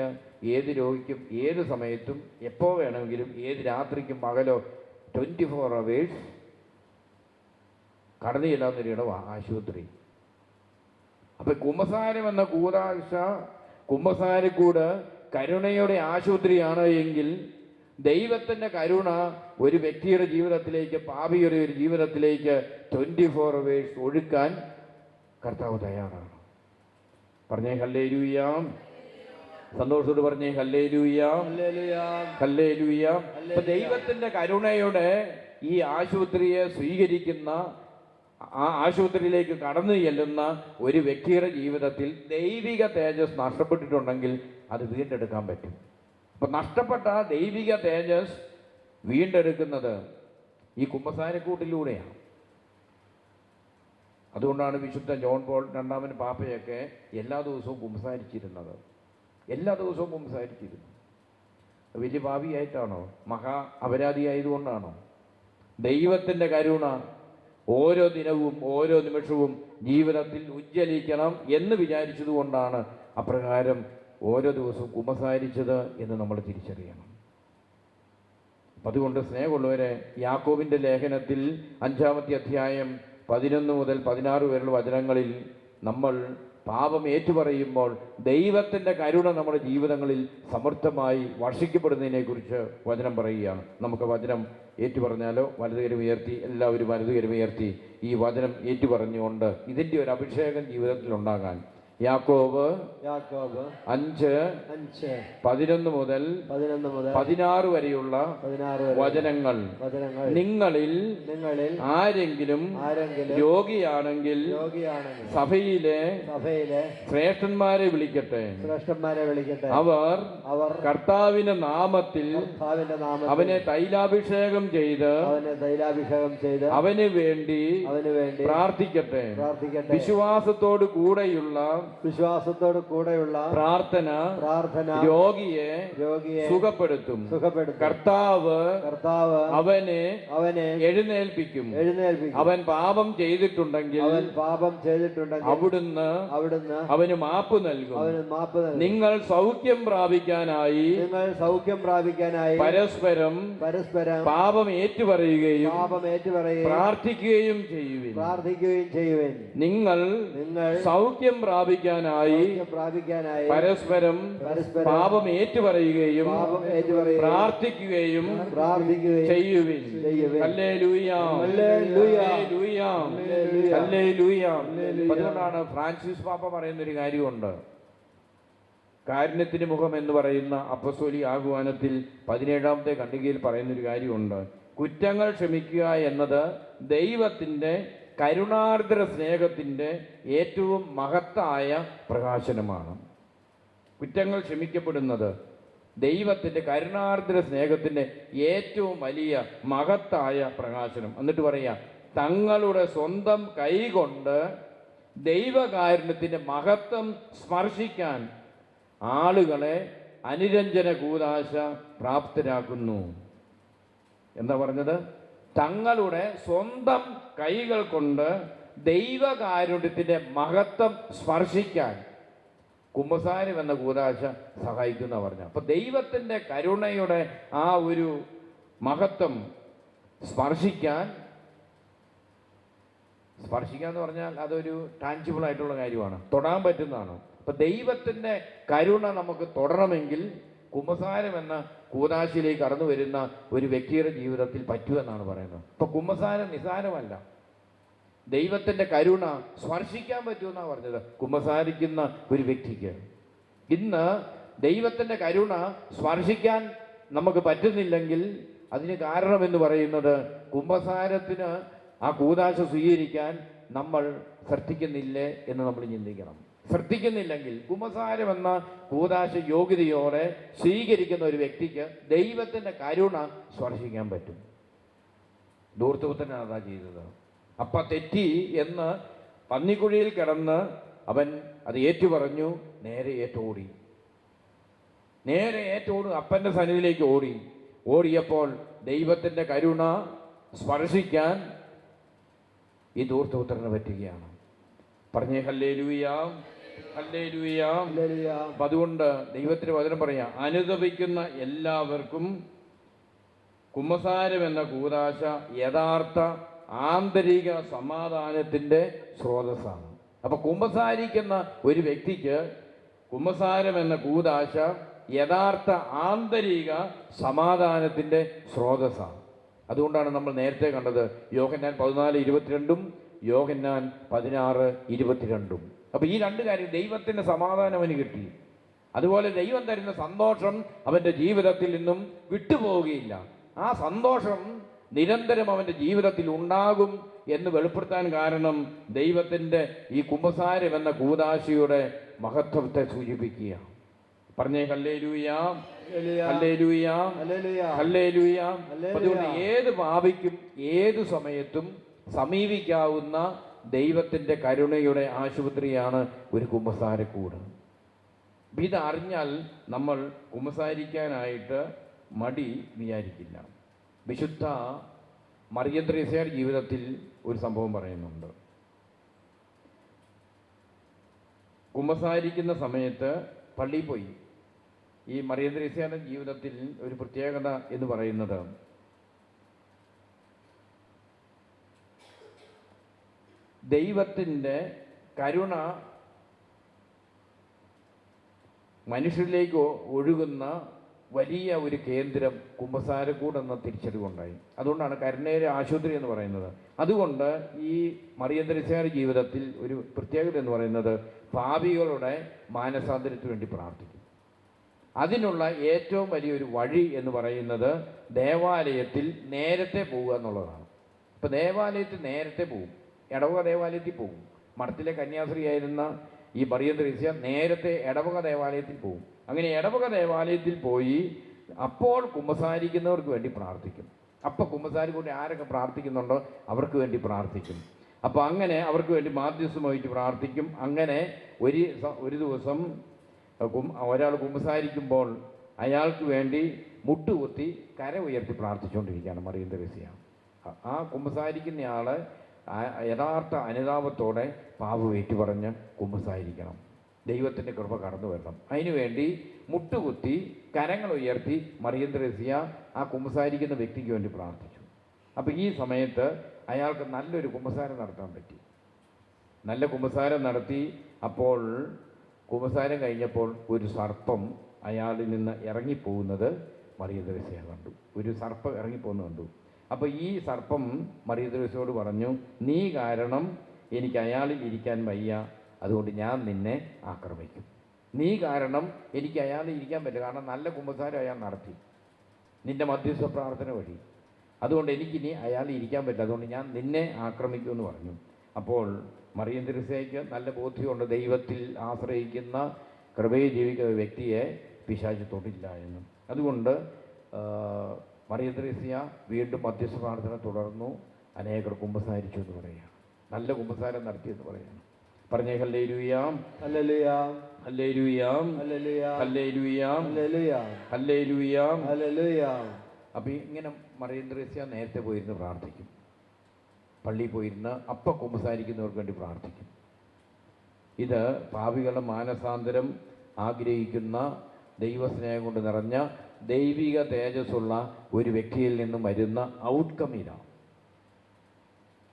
ഏത് രോഗിക്കും ഏത് സമയത്തും എപ്പോൾ വേണമെങ്കിലും, ഏത് രാത്രിക്കും പകലോ 24 hours കടന്നു ചെല്ലാവുന്നൊരിടമാണ് ആശുപത്രി. അപ്പൊ കുമ്പസാരം എന്ന കൂദാശ, കുമ്പസാരക്കൂട് കരുണയുടെ ആശുപത്രിയാണ് എങ്കിൽ, ദൈവത്തിൻ്റെ കരുണ ഒരു വ്യക്തിയുടെ ജീവിതത്തിലേക്ക്, പാപിയുടെ ഒരു ജീവിതത്തിലേക്ക് 24 hours ഒഴുക്കാൻ കർത്താവ് തയ്യാറാണ്. പറഞ്ഞേ ഹല്ലേലൂയാം, സന്തോഷത്തോട് പറഞ്ഞേ ഹല്ലേലൂയാം, ഹല്ലേലൂയാം. അപ്പൊ ദൈവത്തിന്റെ കരുണയുടെ ഈ ആശുപത്രിയെ സ്വീകരിക്കുന്ന, ആ ആശുപത്രിയിലേക്ക് കടന്നു ചെല്ലുന്ന ഒരു വ്യക്തിയുടെ ജീവിതത്തിൽ ദൈവിക തേജസ് നഷ്ടപ്പെട്ടിട്ടുണ്ടെങ്കിൽ അത് വീണ്ടെടുക്കാൻ പറ്റും. അപ്പൊ നഷ്ടപ്പെട്ട ദൈവിക തേജസ് വീണ്ടെടുക്കുന്നത് ഈ കുമ്പസാരക്കൂട്ടിലൂടെയാണ്. അതുകൊണ്ടാണ് വിശുദ്ധ ജോൺ പോൾ രണ്ടാമൻ പാപ്പയൊക്കെ എല്ലാ ദിവസവും കുമ്പസാരിച്ചിരുന്നത്. എല്ലാ ദിവസവും കുമ്പസാരിച്ചിരുന്നു. വലിയ പാപിയായിട്ടാണോ? മഹാ അപരാധിയായതുകൊണ്ടാണോ? ദൈവത്തിൻ്റെ കരുണ ഓരോ ദിനവും ഓരോ നിമിഷവും ജീവിതത്തിൽ ഉജ്ജ്വലിക്കണം എന്ന് വിചാരിച്ചതുകൊണ്ടാണ് അപ്രകാരം ഓരോ ദിവസവും കുമ്പസാരിച്ചത് എന്ന് നമ്മൾ തിരിച്ചറിയണം. അതുകൊണ്ട് സ്നേഹമുള്ളവരെ, യാക്കോബിൻ്റെ ലേഖനത്തിൽ 5-ാമത്തെ അധ്യായം 11 മുതൽ 16 വരെയുള്ള വചനങ്ങളിൽ നമ്മൾ പാപം ഏറ്റുപറയുമ്പോൾ ദൈവത്തിൻ്റെ കരുണ നമ്മുടെ ജീവിതങ്ങളിൽ സമൃദ്ധമായി വർഷിക്കപ്പെടുന്നതിനെക്കുറിച്ച് വചനം പറയുകയാണ്. നമുക്ക് വചനം ഏറ്റുപറഞ്ഞാലോ? വലതുകരം ഉയർത്തി, എല്ലാവരും വലതുകരം ഉയർത്തി ഈ വചനം ഏറ്റുപറഞ്ഞുകൊണ്ട് ഇതിൻ്റെ ഒരു അഭിഷേകം ജീവിതത്തിൽ ഉണ്ടാകാൻ യാക്കോബ് 5:11 മുതൽ 16 വരെയുള്ള വചനങ്ങൾ, നിങ്ങളിൽ ആരെങ്കിലും രോഗിയാണെങ്കിൽ സഭയിലെ ശ്രേഷ്ഠന്മാരെ വിളിക്കട്ടെ. അവർ കർത്താവിന്റെ നാമത്തിൽ അവനെ തൈലാഭിഷേകം ചെയ്ത് അവന് വേണ്ടി പ്രാർത്ഥിക്കട്ടെ. വിശ്വാസത്തോട് കൂടെയുള്ള പ്രാർത്ഥന രോഗിയെ സുഖപ്പെടുത്തും. കർത്താവ് അവനെ എഴുന്നേൽപ്പിക്കും. അവൻ പാപം ചെയ്തിട്ടുണ്ടെങ്കിൽ അവിടുന്ന് അവന് മാപ്പ് നൽകും. നിങ്ങൾ സൗഖ്യം പ്രാപിക്കാനായി പരസ്പരം പാപം ഏറ്റുപറയുകയും പ്രാർത്ഥിക്കുകയും ചെയ്യുവിൻ. നിങ്ങൾ സൗഖ്യം പ്രാപിക്കാനായി പരസ്പരം പാപം ഏറ്റുപറയുകയും പ്രാർത്ഥിക്കുകയും ചെയ്യുവിൻ. ഹല്ലേലൂയാം, ഹല്ലേലൂയാം, ഹല്ലേലൂയാം. അതുകൊണ്ടാണ് ഫ്രാൻസിസ് പാപ്പ പറയുന്നൊരു കാര്യമുണ്ട്. കാരുണ്യത്തിന് മുഖം എന്ന് പറയുന്ന അപ്പസ്തോലിക ആഹ്വാനത്തിൽ 17-ാമത്തെ ഖണ്ഡികയിൽ പറയുന്നൊരു കാര്യമുണ്ട്. കുറ്റങ്ങൾ ക്ഷമിക്കുക എന്നത് ദൈവത്തിൻ്റെ കരുണാർദ്ര സ്നേഹത്തിൻ്റെ ഏറ്റവും മഹത്തായ പ്രകാശനമാണ്. കുറ്റങ്ങൾ ക്ഷമിക്കപ്പെടുന്നത് ദൈവത്തിൻ്റെ കരുണാർദ്ര സ്നേഹത്തിൻ്റെ ഏറ്റവും വലിയ മഹത്തായ പ്രകാശനം. എന്നിട്ട് പറയാം, തങ്ങളുടെ സ്വന്തം കൈകൊണ്ട് ദൈവകാരുണ്യത്തിൻ്റെ മഹത്വം സ്പർശിക്കാൻ ആളുകളെ അനുരഞ്ജന കൂദാശ പ്രാപ്തരാക്കുന്നു. എന്താ പറഞ്ഞത്? തങ്ങളുടെ സ്വന്തം കൈകൾ കൊണ്ട് ദൈവകാരുണ്യത്തിൻ്റെ മഹത്വം സ്പർശിക്കാൻ കുമ്പസാരം എന്ന കൂദാശ സഹായിക്കുന്ന പറഞ്ഞു. അപ്പൊ ദൈവത്തിൻ്റെ കരുണയുടെ ആ ഒരു മഹത്വം സ്പർശിക്കാൻ എന്ന് പറഞ്ഞാൽ അതൊരു ടാഞ്ചിബിൾ ആയിട്ടുള്ള കാര്യമാണ്, തൊടാൻ പറ്റുന്നതാണ്. അപ്പൊ ദൈവത്തിൻ്റെ കരുണ നമുക്ക് തൊടണമെങ്കിൽ കുമ്പസാരം എന്ന കൂദാശയിലേക്ക് കടന്നു വരുന്ന ഒരു വ്യക്തിയുടെ ജീവിതത്തിൽ പറ്റുമെന്നാണ് പറയുന്നത്. ഇപ്പൊ കുമ്പസാരം നിസാരമല്ല, ദൈവത്തിൻ്റെ കരുണ സ്പർശിക്കാൻ പറ്റുമെന്നാണ് പറഞ്ഞത് കുമ്പസാരിക്കുന്ന ഒരു വ്യക്തിക്ക്. ഇന്ന് ദൈവത്തിൻ്റെ കരുണ സ്പർശിക്കാൻ നമുക്ക് പറ്റുന്നില്ലെങ്കിൽ അതിന് കാരണമെന്ന് പറയുന്നത് കുമ്പസാരത്തിന് ആ കൂദാശ സ്വീകരിക്കാൻ നമ്മൾ ശ്രദ്ധിക്കുന്നില്ലേ എന്ന് നമ്മൾ ചിന്തിക്കണം. ശ്രദ്ധിക്കുന്നില്ലെങ്കിൽ കുമ്പസാരം എന്ന കൂദാശ യോഗ്യതയോടെ സ്വീകരിക്കുന്ന ഒരു വ്യക്തിക്ക് ദൈവത്തിൻ്റെ കരുണ സ്പർശിക്കാൻ പറ്റും. ധൂർത്തപുത്രനാണ് അതാ ചെയ്തത്. അപ്പ തെറ്റി എന്ന് പന്നിക്കുഴിയിൽ കിടന്ന് അവൻ അത് ഏറ്റുപറഞ്ഞു, നേരെ ഏറ്റോടി അപ്പൻ്റെ സന്നിധിയിലേക്ക് ഓടിയപ്പോൾ ദൈവത്തിൻ്റെ കരുണ സ്പർശിക്കാൻ ഈ ധൂർത്തപുത്രന് പറ്റുകയാണ്. പറഞ്ഞേ ഹല്ലേലൂയ, ഹല്ലേലൂയ. അപ്പം അതുകൊണ്ട് ദൈവത്തിൻ്റെ വചനം പറയാം, അനുതപിക്കുന്ന എല്ലാവർക്കും കുമ്പസാരം എന്ന കൂദാശ യഥാർത്ഥ ആന്തരിക സമാധാനത്തിൻ്റെ സ്രോതസ്സാണ്. അപ്പൊ കുമ്പസാരിക്കുന്ന ഒരു വ്യക്തിക്ക് കുമ്പസാരം എന്ന കൂദാശ യഥാർത്ഥ ആന്തരിക സമാധാനത്തിൻ്റെ സ്രോതസ്സാണ്. അതുകൊണ്ടാണ് നമ്മൾ നേരത്തെ കണ്ടത് യോഹന്നാൻ 14:22 യോഹന്നാൻ 16:22. അപ്പൊ ഈ രണ്ട് കാര്യം, ദൈവത്തിൻ്റെ സമാധാനം അവന് കിട്ടി, അതുപോലെ ദൈവം തരുന്ന സന്തോഷം അവൻ്റെ ജീവിതത്തിൽ നിന്നും വിട്ടുപോവുകയില്ല. ആ സന്തോഷം നിരന്തരം അവൻ്റെ ജീവിതത്തിൽ ഉണ്ടാകും എന്ന് വെളിപ്പെടുത്താൻ കാരണം ദൈവത്തിൻ്റെ ഈ കുമ്പസാരം എന്ന കൂദാശയുടെ മഹത്വത്തെ സൂചിപ്പിക്കുക. പറഞ്ഞേ ഹല്ലേലൂയ, ഹല്ലേലൂയ, ഹല്ലേലൂയ. അതുകൊണ്ട് ഏത് പാപിക്കും ഏതു സമയത്തും സമീപിക്കാവുന്ന ദൈവത്തിൻ്റെ കരുണയുടെ ആശുപത്രിയാണ് ഒരു കുമ്പസാരക്കൂട്. ഇത് അറിഞ്ഞാൽ നമ്മൾ കുമ്പസാരിക്കാനായിട്ട് മടി വിചാരിക്കില്ല. വിശുദ്ധ മറിയം ത്രേസ്യയുടെ ജീവിതത്തിൽ ഒരു സംഭവം പറയുന്നുണ്ട്. കുമ്പസാരിക്കുന്ന സമയത്ത് പള്ളിയിൽ പോയി. ഈ മറിയം ത്രേസ്യയുടെ ജീവിതത്തിൽ ഒരു പ്രത്യേകത എന്ന് പറയുന്നത് ദൈവത്തിൻ്റെ കരുണ മനുഷ്യരിലേക്ക് ഒഴുകുന്ന വലിയ ഒരു കേന്ദ്രം കുമ്പസാരക്കൂടെന്ന തിരിച്ചറിവുണ്ടായി. അതുകൊണ്ടാണ് കരുണയുടെ ആശുപത്രി എന്ന് പറയുന്നത്. അതുകൊണ്ട് ഈ മറിയം ത്രേസ്യയുടെ ജീവിതത്തിൽ ഒരു പ്രത്യേകത എന്ന് പറയുന്നത് പാപികളുടെ മാനസാന്തരത്തിന് വേണ്ടി പ്രാർത്ഥിക്കും. അതിനുള്ള ഏറ്റവും വലിയൊരു വഴി എന്ന് പറയുന്നത് ദേവാലയത്തിൽ നേരത്തെ പോവുക എന്നുള്ളതാണ്. ഇപ്പം ദേവാലയത്തിൽ നേരത്തെ പോകും, ഇടവക ദേവാലയത്തിൽ പോകും. മഠത്തിലെ കന്യാസ്ത്രീയായിരുന്ന ഈ മറിയം ത്രേസ്യ നേരത്തെ ഇടവക ദേവാലയത്തിൽ പോകും. അങ്ങനെ ഇടവക ദേവാലയത്തിൽ പോയി അപ്പോൾ കുമ്പസാരിക്കുന്നവർക്ക് വേണ്ടി പ്രാർത്ഥിക്കും. അപ്പോൾ കുമ്പസാരിക്കൊണ്ട് ആരൊക്കെ പ്രാർത്ഥിക്കുന്നുണ്ടോ അവർക്ക് വേണ്ടി പ്രാർത്ഥിക്കും. അപ്പോൾ അങ്ങനെ അവർക്ക് വേണ്ടി മാധ്യസ്ഥം വഹിച്ച് പ്രാർത്ഥിക്കും. അങ്ങനെ ഒരു ദിവസം ഒരാൾ കുമ്പസാരിക്കുമ്പോൾ അയാൾക്ക് വേണ്ടി മുട്ടുകുത്തി കര ഉയർത്തി പ്രാർത്ഥിച്ചുകൊണ്ടിരിക്കുകയാണ് മറിയം ത്രേസ്യ. ആ കുമ്പസാരിക്കുന്നയാൾ യഥാർത്ഥ അനുതാപത്തോടെ പാപം ഏറ്റുപറഞ്ഞ് കുമ്പസാരിക്കണം. ദൈവത്തിൻ്റെ കൃപ കടന്നു വരണം. അതിനുവേണ്ടി മുട്ടുകുത്തി കരങ്ങൾ ഉയർത്തി മറിയം ത്രേസ്യ ആ കുമ്പസാരിക്കുന്ന വ്യക്തിക്ക് വേണ്ടി പ്രാർത്ഥിച്ചു. അപ്പോൾ ഈ സമയത്ത് അയാൾക്ക് നല്ലൊരു കുമ്പസാരം നടത്താൻ പറ്റി. നല്ല കുമ്പസാരം നടത്തി. അപ്പോൾ കുമ്പസാരം കഴിഞ്ഞപ്പോൾ ഒരു സർപ്പം അയാളിൽ നിന്ന് ഇറങ്ങിപ്പോകുന്നത് മറിയം ത്രേസ്യ കണ്ടു. ഒരു സർപ്പം ഇറങ്ങിപ്പോകുന്നത് കണ്ടു. അപ്പോൾ ഈ സർപ്പം മറിയം ത്രേസ്യയോട് പറഞ്ഞു, നീ കാരണം എനിക്ക് അയാളിൽ ഇരിക്കാൻ വയ്യ, അതുകൊണ്ട് ഞാൻ നിന്നെ ആക്രമിക്കും. നീ കാരണം എനിക്ക് അയാളിൽ ഇരിക്കാൻ പറ്റില്ല, കാരണം നല്ല കുമ്പസാരം അയാൾ നടത്തി നിന്റെ മധ്യസ്ഥ പ്രാർത്ഥന വഴി. അതുകൊണ്ട് എനിക്കിനി അയാളിൽ ഇരിക്കാൻ പറ്റില്ല, അതുകൊണ്ട് ഞാൻ നിന്നെ ആക്രമിക്കുമെന്ന് പറഞ്ഞു. അപ്പോൾ മറിയം തെരേസയ്ക്ക് നല്ല ബോധ്യമുണ്ട്, ദൈവത്തിൽ ആശ്രയിക്കുന്ന കൃപയെ ജീവിക്കുന്ന ഒരു വ്യക്തിയെ പിശാച് തൊട്ടില്ല എന്നും. അതുകൊണ്ട് മറിയം തെരേസ വീണ്ടും മധ്യസ്ഥ പ്രാർത്ഥന തുടർന്നു. അനേകർ കുമ്പസാരിച്ചു എന്ന് പറയുകയാണ്, നല്ല കുമ്പസാരം നടത്തിയെന്ന് പറയുകയാണ്. പറഞ്ഞേ ഹല്ലേലൂയാം, ഹല്ലേലൂയാം, ഹല്ലേലൂയാം, ഹല്ലേലൂയാം, ഹല്ലേലൂയാം, ഹല്ലേലൂയാം, ഹല്ലേലൂയാം. ഹല്ലേലൂയാം. അപ്പം ഇങ്ങനെ മറിയം തെരേസ നേരത്തെ പോയിരുന്ന് പ്രാർത്ഥിക്കും, പള്ളിയിൽ പോയിരുന്ന് അപ്പം കുമ്പസാരിക്കുന്നവർക്ക് വേണ്ടി പ്രാർത്ഥിക്കും. ഇത് പാപികളുടെ മാനസാന്തരം ആഗ്രഹിക്കുന്ന, ദൈവസ്നേഹം കൊണ്ട് നിറഞ്ഞ ദൈവിക തേജസ്സുള്ള ഒരു വ്യക്തിയിൽ നിന്നും വരുന്ന ഔട്ട്കം ഇതാണ്.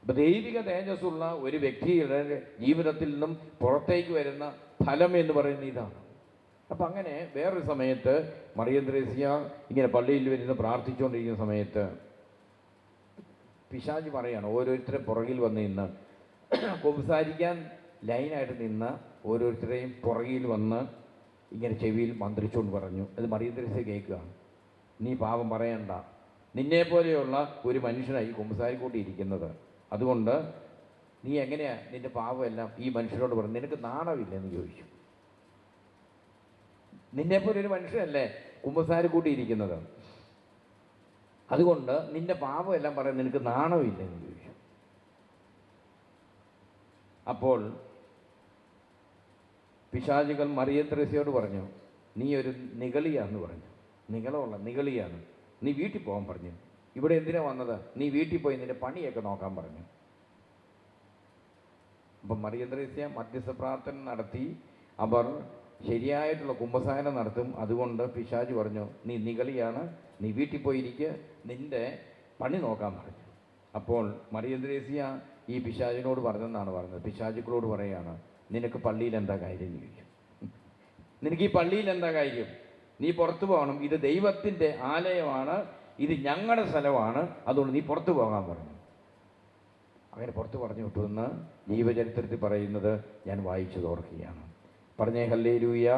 അപ്പം ദൈവിക തേജസ്സുള്ള ഒരു വ്യക്തിയുടെ ജീവിതത്തിൽ നിന്നും പുറത്തേക്ക് വരുന്ന ഫലം എന്ന് പറയുന്നത് ഇതാണ്. അപ്പം അങ്ങനെ വേറൊരു സമയത്ത് മറിയം തെരേസ ഇങ്ങനെ പള്ളിയിൽ വരുന്ന പ്രാർത്ഥിച്ചുകൊണ്ടിരിക്കുന്ന സമയത്ത് പിശാച് പറയാണ്, ഓരോരുത്തരെ പുറകിൽ വന്ന് നിന്ന് കുമ്പസാരിക്കാൻ ലൈനായിട്ട് നിന്ന് ഓരോരുത്തരെയും പുറകിൽ വന്ന് ഇങ്ങനെ ചെവിയിൽ മന്ത്രിച്ചുകൊണ്ട് പറഞ്ഞു. അത് മറിയം തെരേസ കേൾക്കുകയാണ്, നീ പാപം പറയണ്ട, നിന്നെപ്പോലെയുള്ള ഒരു മനുഷ്യനായി കുമ്പസാരിക്കൂട്ടിയിരിക്കുന്നത്, അതുകൊണ്ട് നീ എങ്ങനെയാ നിന്റെ പാപമെല്ലാം ഈ മനുഷ്യരോട് പറഞ്ഞു, നിനക്ക് നാണമില്ലെന്ന് ചോദിച്ചു. നിന്നെപ്പോലെ ഒരു മനുഷ്യനല്ലേ കുമ്പസാരിക്കൂട്ടിയിരിക്കുന്നത്, അതുകൊണ്ട് നിന്റെ പാപമെല്ലാം പറയാൻ നിനക്ക് നാണമില്ലെന്ന് ചോദിച്ചു. അപ്പോൾ പിശാചുകൾ മറിയം തെരേസയോട് പറഞ്ഞു, നീ ഒരു നിഗളിയാന്ന് പറഞ്ഞു. നിഗളിയാണ്, നീ വീട്ടിൽ പോകാൻ പറഞ്ഞു. ഇവിടെ എന്തിനാ വന്നത്, നീ വീട്ടിൽ പോയി നിന്റെ പണിയൊക്കെ നോക്കാൻ പറഞ്ഞു. അപ്പം മറിയം തെരേസ മധ്യസ്ഥ പ്രാർത്ഥന നടത്തി അവർ ശരിയായിട്ടുള്ള കുമ്പസാരം നടത്തും. അതുകൊണ്ട് പിശാച് പറഞ്ഞു, നീ നിഗളിയാണ്, നീ വീട്ടിൽ പോയിരിക്കുക, നിന്റെ പണി നോക്കാൻ പറഞ്ഞു. അപ്പോൾ മറിയം തെരേസ ഈ പിശാചിനോട് പറഞ്ഞെന്നാണ് പറഞ്ഞത്. പിശാചുക്കളോട് പറയുകയാണ്, നിനക്ക് പള്ളിയിൽ എന്താ കാര്യം ചോദിച്ചു, നിനക്ക് ഈ പള്ളിയിൽ എന്താ കാര്യം, നീ പുറത്തു പോകണം, ഇത് ദൈവത്തിൻ്റെ ആലയമാണ്, ഇത് ഞങ്ങളുടെ സ്ഥലമാണ്, അതുകൊണ്ട് നീ പുറത്തു പോകാൻ പറഞ്ഞു. അങ്ങനെ പുറത്ത് പറഞ്ഞു വിട്ടുവെന്ന് ജീവചരിത്രത്തിൽ പറയുന്നത് ഞാൻ വായിച്ചത് ഓർക്കുകയാണ്. പറഞ്ഞേ ഹല്ലേലൂയാ,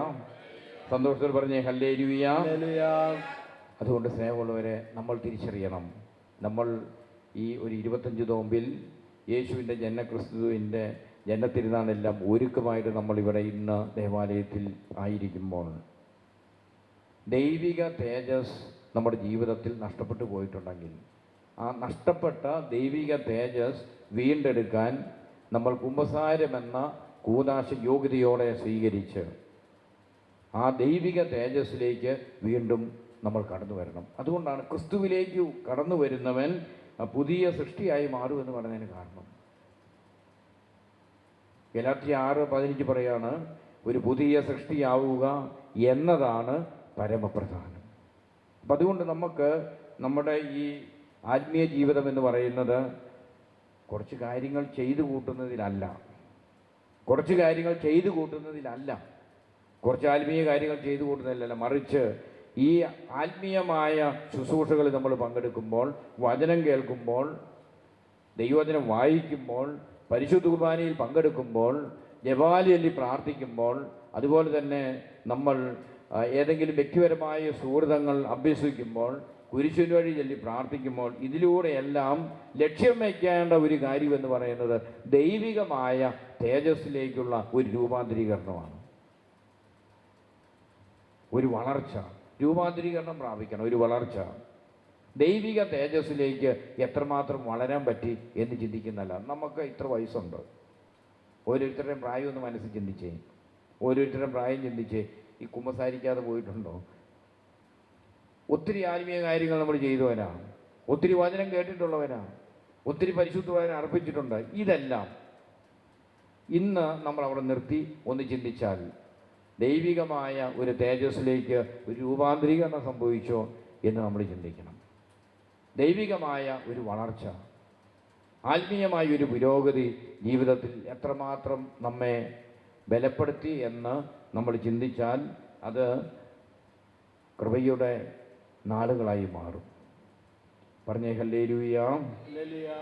സന്തോഷത്തോട് പറഞ്ഞേ ഹല്ലേലൂയാ. അതുകൊണ്ട് സ്നേഹമുള്ളവരെ, നമ്മൾ തിരിച്ചറിയണം, നമ്മൾ ഈ ഒരു 25 നോമ്പിൽ യേശുവിൻ്റെ ക്രിസ്തുവിൻ്റെ ജനത്തിരുന്നാളെല്ലാം ഒരുക്കമായിട്ട് നമ്മളിവിടെ ഇന്ന് ദേവാലയത്തിൽ ആയിരിക്കുമ്പോൾ ദൈവിക തേജസ് നമ്മുടെ ജീവിതത്തിൽ നഷ്ടപ്പെട്ടു പോയിട്ടുണ്ടെങ്കിൽ ആ നഷ്ടപ്പെട്ട ദൈവിക തേജസ് വീണ്ടെടുക്കാൻ നമ്മൾ കുമ്പസാരമെന്ന കൂദാശ യോഗ്യതയോടെ സ്വീകരിച്ച് ആ ദൈവിക തേജസ്സിലേക്ക് വീണ്ടും നമ്മൾ കടന്നു വരണം. അതുകൊണ്ടാണ് ക്രിസ്തുവിലേക്ക് കടന്നു വരുന്നവൻ പുതിയ സൃഷ്ടിയായി മാറുമെന്ന് പറയുന്നതിന് കാരണം. ഗലാത്യ 6:15 പറയാണ്, ഒരു പുതിയ സൃഷ്ടിയാവുക എന്നതാണ് പരമപ്രധാനം. അപ്പം അതുകൊണ്ട് നമുക്ക് നമ്മുടെ ഈ ആത്മീയ ജീവിതം എന്ന് പറയുന്നത് കുറച്ച് കാര്യങ്ങൾ ചെയ്തു കൂട്ടുന്നതിലല്ല, കുറച്ച് ആത്മീയ കാര്യങ്ങൾ ചെയ്തു കൂട്ടുന്നതിലല്ല, മറിച്ച് ഈ ആത്മീയമായ ശുശ്രൂഷകളിൽ നമ്മൾ പങ്കെടുക്കുമ്പോൾ, വചനം കേൾക്കുമ്പോൾ, ദൈവവചനം വായിക്കുമ്പോൾ, പരിശുദ്ധ കുർബാനയിൽ പങ്കെടുക്കുമ്പോൾ, ജപമാല ചൊല്ലി പ്രാർത്ഥിക്കുമ്പോൾ, അതുപോലെ തന്നെ നമ്മൾ ഏതെങ്കിലും വ്യക്തിപരമായ സുഹൃതങ്ങൾ അഭ്യസിക്കുമ്പോൾ, കുരിശിന് വഴി ചൊല്ലി പ്രാർത്ഥിക്കുമ്പോൾ, ഇതിലൂടെയെല്ലാം ലക്ഷ്യം വയ്ക്കേണ്ട ഒരു കാര്യമെന്ന് പറയുന്നത് ദൈവികമായ തേജസ്സിലേക്കുള്ള ഒരു രൂപാന്തരീകരണമാണ്, ഒരു വളർച്ച. രൂപാന്തരീകരണം പ്രാപിക്കണം, ഒരു വളർച്ച. ദൈവിക തേജസ്സിലേക്ക് എത്രമാത്രം വളരാൻ പറ്റി എന്ന് ചിന്തിക്കുന്നല്ല. നമുക്ക് ഇത്ര വയസ്സുണ്ട്, ഓരോരുത്തരുടെയും പ്രായം ഒന്ന് മനസ്സിൽ ചിന്തിച്ചേ, ഓരോരുത്തരുടെയും പ്രായം ചിന്തിച്ചേ. ഈ കുമ്പസാരിക്കാതെ പോയിട്ടുണ്ടോ? ഒത്തിരി ആത്മീയ കാര്യങ്ങൾ നമ്മൾ ചെയ്തവനാണ്, ഒത്തിരി വചനം കേട്ടിട്ടുള്ളവനാണ്, ഒത്തിരി പരിശുദ്ധ വചനം അർപ്പിച്ചിട്ടുണ്ട്. ഇതെല്ലാം ഇന്ന് നമ്മൾ അവിടെ നിർത്തി ഒന്ന് ചിന്തിച്ചാൽ ദൈവികമായ ഒരു തേജസ്സിലേക്ക് ഒരു രൂപാന്തരീകരണം സംഭവിച്ചോ എന്ന് നമ്മൾ ചിന്തിക്കണം. ദൈവികമായ ഒരു വളർച്ച, ആത്മീയമായ ഒരു പുരോഗതി ജീവിതത്തിൽ എത്രമാത്രം നമ്മെ ബലപ്പെടുത്തി എന്ന് നമ്മൾ ചിന്തിച്ചാൽ അത് കൃപയുടെ നാളുകളായി മാറും. പറഞ്ഞേ ഹല്ലേലൂയാ,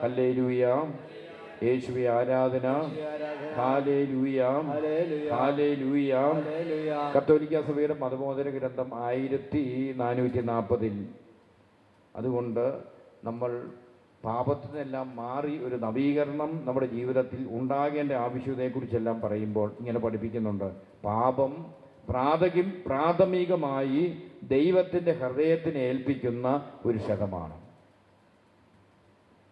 ഹല്ലേലൂയാ, യേശുവേ ആരാധന, ഹല്ലേലൂയാ, ഹല്ലേലൂയാ. കത്തോലിക്ക സഭയുടെ മതബോധന ഗ്രന്ഥം 1440. അതുകൊണ്ട് നമ്മൾ പാപത്തിൽ നിന്നെല്ലാം മാറി ഒരു നവീകരണം നമ്മുടെ ജീവിതത്തിൽ ഉണ്ടാകേണ്ട ആവശ്യകതയെക്കുറിച്ചെല്ലാം പറയുമ്പോൾ ഇങ്ങനെ പഠിപ്പിക്കുന്നുണ്ട്. പാപം പ്രാഥമികമായി ദൈവത്തിൻ്റെ ഹൃദയത്തിന് ഏൽപ്പിക്കുന്ന ഒരു ക്ഷതമാണ്.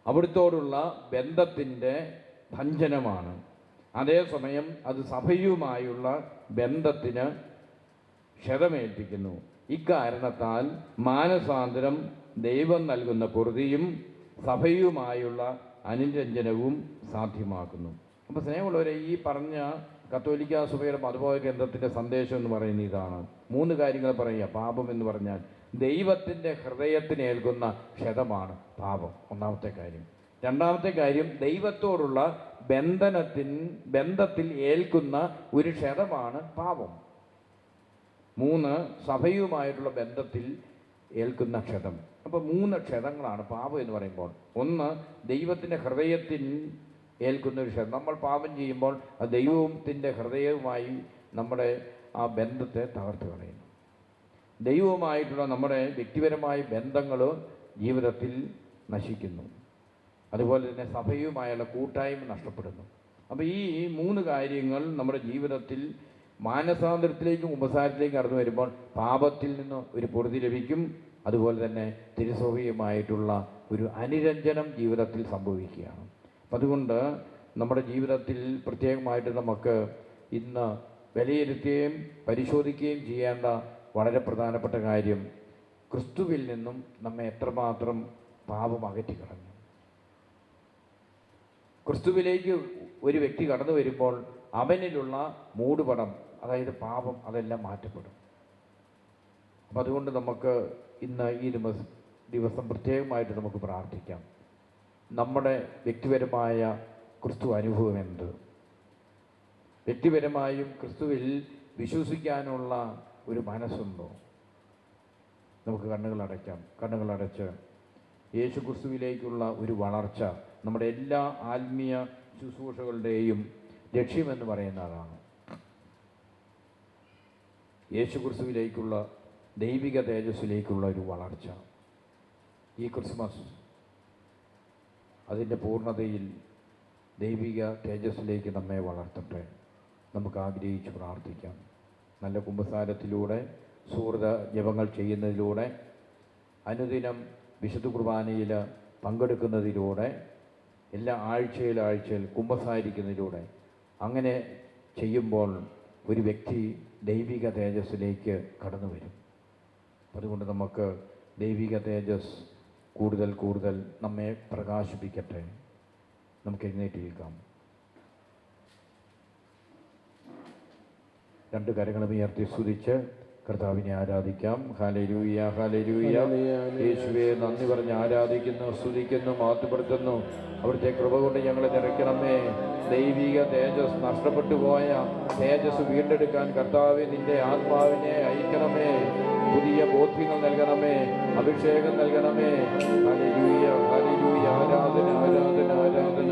അവിടുത്തോടുള്ള ബന്ധത്തിൻ്റെ ഭഞ്ജനമാണ്. അതേസമയം അത് സഭയുമായുള്ള ബന്ധത്തിന് ക്ഷതമേൽപ്പിക്കുന്നു. ഇക്കാരണത്താൽ മാനസാന്തരം ദൈവം നൽകുന്ന പൊറുതിയും സഭയുമായുള്ള അനുരഞ്ജനവും സാധ്യമാക്കുന്നു. അപ്പോൾ സ്നേഹമുള്ളവരെ, ഈ പറഞ്ഞ കത്തോലിക്ക സഭയുടെ മതബോധ കേന്ദ്രത്തിൻ്റെ സന്ദേശം എന്ന് പറയുന്ന ഇതാണ്. 3 കാര്യങ്ങൾ പറയുക. പാപം എന്ന് പറഞ്ഞാൽ ദൈവത്തിൻ്റെ ഹൃദയത്തിന് ഏൽക്കുന്ന ക്ഷതമാണ് പാപം, ഒന്നാമത്തെ കാര്യം. രണ്ടാമത്തെ കാര്യം, ദൈവത്തോടുള്ള ബന്ധത്തിൽ ഏൽക്കുന്ന ഒരു ക്ഷതമാണ് പാപം. 3, സഭയുമായിട്ടുള്ള ബന്ധത്തിൽ ഏൽക്കുന്ന ക്ഷതം. അപ്പോൾ 3 ക്ഷതങ്ങളാണ് പാപം എന്ന് പറയുമ്പോൾ. 1, ദൈവത്തിൻ്റെ ഹൃദയത്തിൽ ഏൽക്കുന്ന ഒരു ക്ഷതം. നമ്മൾ പാപം ചെയ്യുമ്പോൾ ആ ദൈവത്തിൻ്റെ ഹൃദയവുമായി നമ്മുടെ ആ ബന്ധത്തെ തകർത്ത് കളയുന്നു. ദൈവവുമായിട്ടുള്ള നമ്മുടെ വ്യക്തിപരമായ ബന്ധങ്ങൾ ജീവിതത്തിൽ നശിക്കുന്നു. അതുപോലെ തന്നെ സഭയുമായുള്ള കൂട്ടായ്മ നഷ്ടപ്പെടുന്നു. അപ്പോൾ ഈ 3 കാര്യങ്ങൾ നമ്മുടെ ജീവിതത്തിൽ മാനസാന്തരത്തിലേക്കും ഉപസാരത്തിലേക്കും കടന്നു വരുമ്പോൾ പാപത്തിൽ നിന്ന് ഒരു പൊറുതി ലഭിക്കും. അതുപോലെ തന്നെ തിരുസഭയുമായിട്ടുള്ള ഒരു അനുരഞ്ജനം ജീവിതത്തിൽ സംഭവിക്കുകയാണ്. അപ്പം അതുകൊണ്ട് നമ്മുടെ ജീവിതത്തിൽ പ്രത്യേകമായിട്ട് നമുക്ക് ഇന്ന് വിലയിരുത്തുകയും പരിശോധിക്കുകയും ചെയ്യേണ്ട വളരെ പ്രധാനപ്പെട്ട കാര്യം, ക്രിസ്തുവിൽ നിന്നും നമ്മെ എത്രമാത്രം പാപം അകറ്റിക്കളഞ്ഞു. ക്രിസ്തുവിലേക്ക് ഒരു വ്യക്തി കടന്നു വരുമ്പോൾ അവനിലുള്ള മൂടുപടം, അതായത് പാപം, അതെല്ലാം മാറ്റപ്പെടും. അപ്പം അതുകൊണ്ട് നമുക്ക് ഇന്ന് ഈ ദിവസം പ്രത്യേകമായിട്ട് നമുക്ക് പ്രാർത്ഥിക്കാം. നമ്മുടെ വ്യക്തിപരമായ ക്രിസ്തു അനുഭവം എന്ത്? വ്യക്തിപരമായും ക്രിസ്തുവിൽ വിശ്വസിക്കാനുള്ള ഒരു മനസ്സുണ്ടോ? നമുക്ക് കണ്ണുകളടച്ച് യേശു ക്രിസ്തുവിലേക്കുള്ള ഒരു വളർച്ച നമ്മുടെ എല്ലാ ആത്മീയ ശുശ്രൂഷകളുടെയും ലക്ഷ്യമെന്ന് പറയുന്നതാണ്. യേശു ക്രിസ്തുവിലേക്കുള്ള ദൈവിക തേജസ്സിലേക്കുള്ള ഒരു വളർച്ച. ഈ ക്രിസ്മസ് അതിൻ്റെ പൂർണ്ണതയിൽ ദൈവിക തേജസ്സിലേക്ക് നമ്മെ വളർത്തട്ടെ. നമുക്ക് ആഗ്രഹിച്ച് പ്രാർത്ഥിക്കാം. നല്ല കുമ്പസാരത്തിലൂടെ, സുഹൃത ജപങ്ങൾ ചെയ്യുന്നതിലൂടെ, അനുദിനം വിശുദ്ധ കുർബാനയിൽ പങ്കെടുക്കുന്നതിലൂടെ, എല്ലാ ആഴ്ചയിൽ കുമ്പസാരിക്കുന്നതിലൂടെ, അങ്ങനെ ചെയ്യുമ്പോൾ ഒരു വ്യക്തി ദൈവിക തേജസ്സിലേക്ക് കടന്നു വരും. അതുകൊണ്ട് നമുക്ക് ദൈവിക തേജസ് കൂടുതൽ നമ്മെ പ്രകാശിപ്പിക്കട്ടെ. നമുക്ക് എഴുന്നേറ്റ് നിൽക്കാം. 2 കരങ്ങളും ഉയർത്തി സ്തുതിച്ച് കർത്താവിനെ ആരാധിക്കാം. Hallelujah, hallelujah. യേശുവേ, നന്ദി പറഞ്ഞ് ആരാധിക്കുന്നു, സ്തുതിക്കുന്നു, മഹത്വപ്പെടുത്തുന്നു. അവിടുത്തെ കൃപ കൊണ്ട് ഞങ്ങളെ നിറയ്ക്കണമേ. ദൈവിക തേജസ്, നഷ്ടപ്പെട്ടു പോയ തേജസ് വീണ്ടെടുക്കാൻ കർത്താവേ നിന്റെ ആത്മാവിനെ അയക്കണമേ. പുതിയ ബോധ്യങ്ങൾ നൽകണമേ, അഭിഷേകം നൽകണമേ. Hallelujah, hallelujah. ആരാധന, ആരാധന, ആരാധന.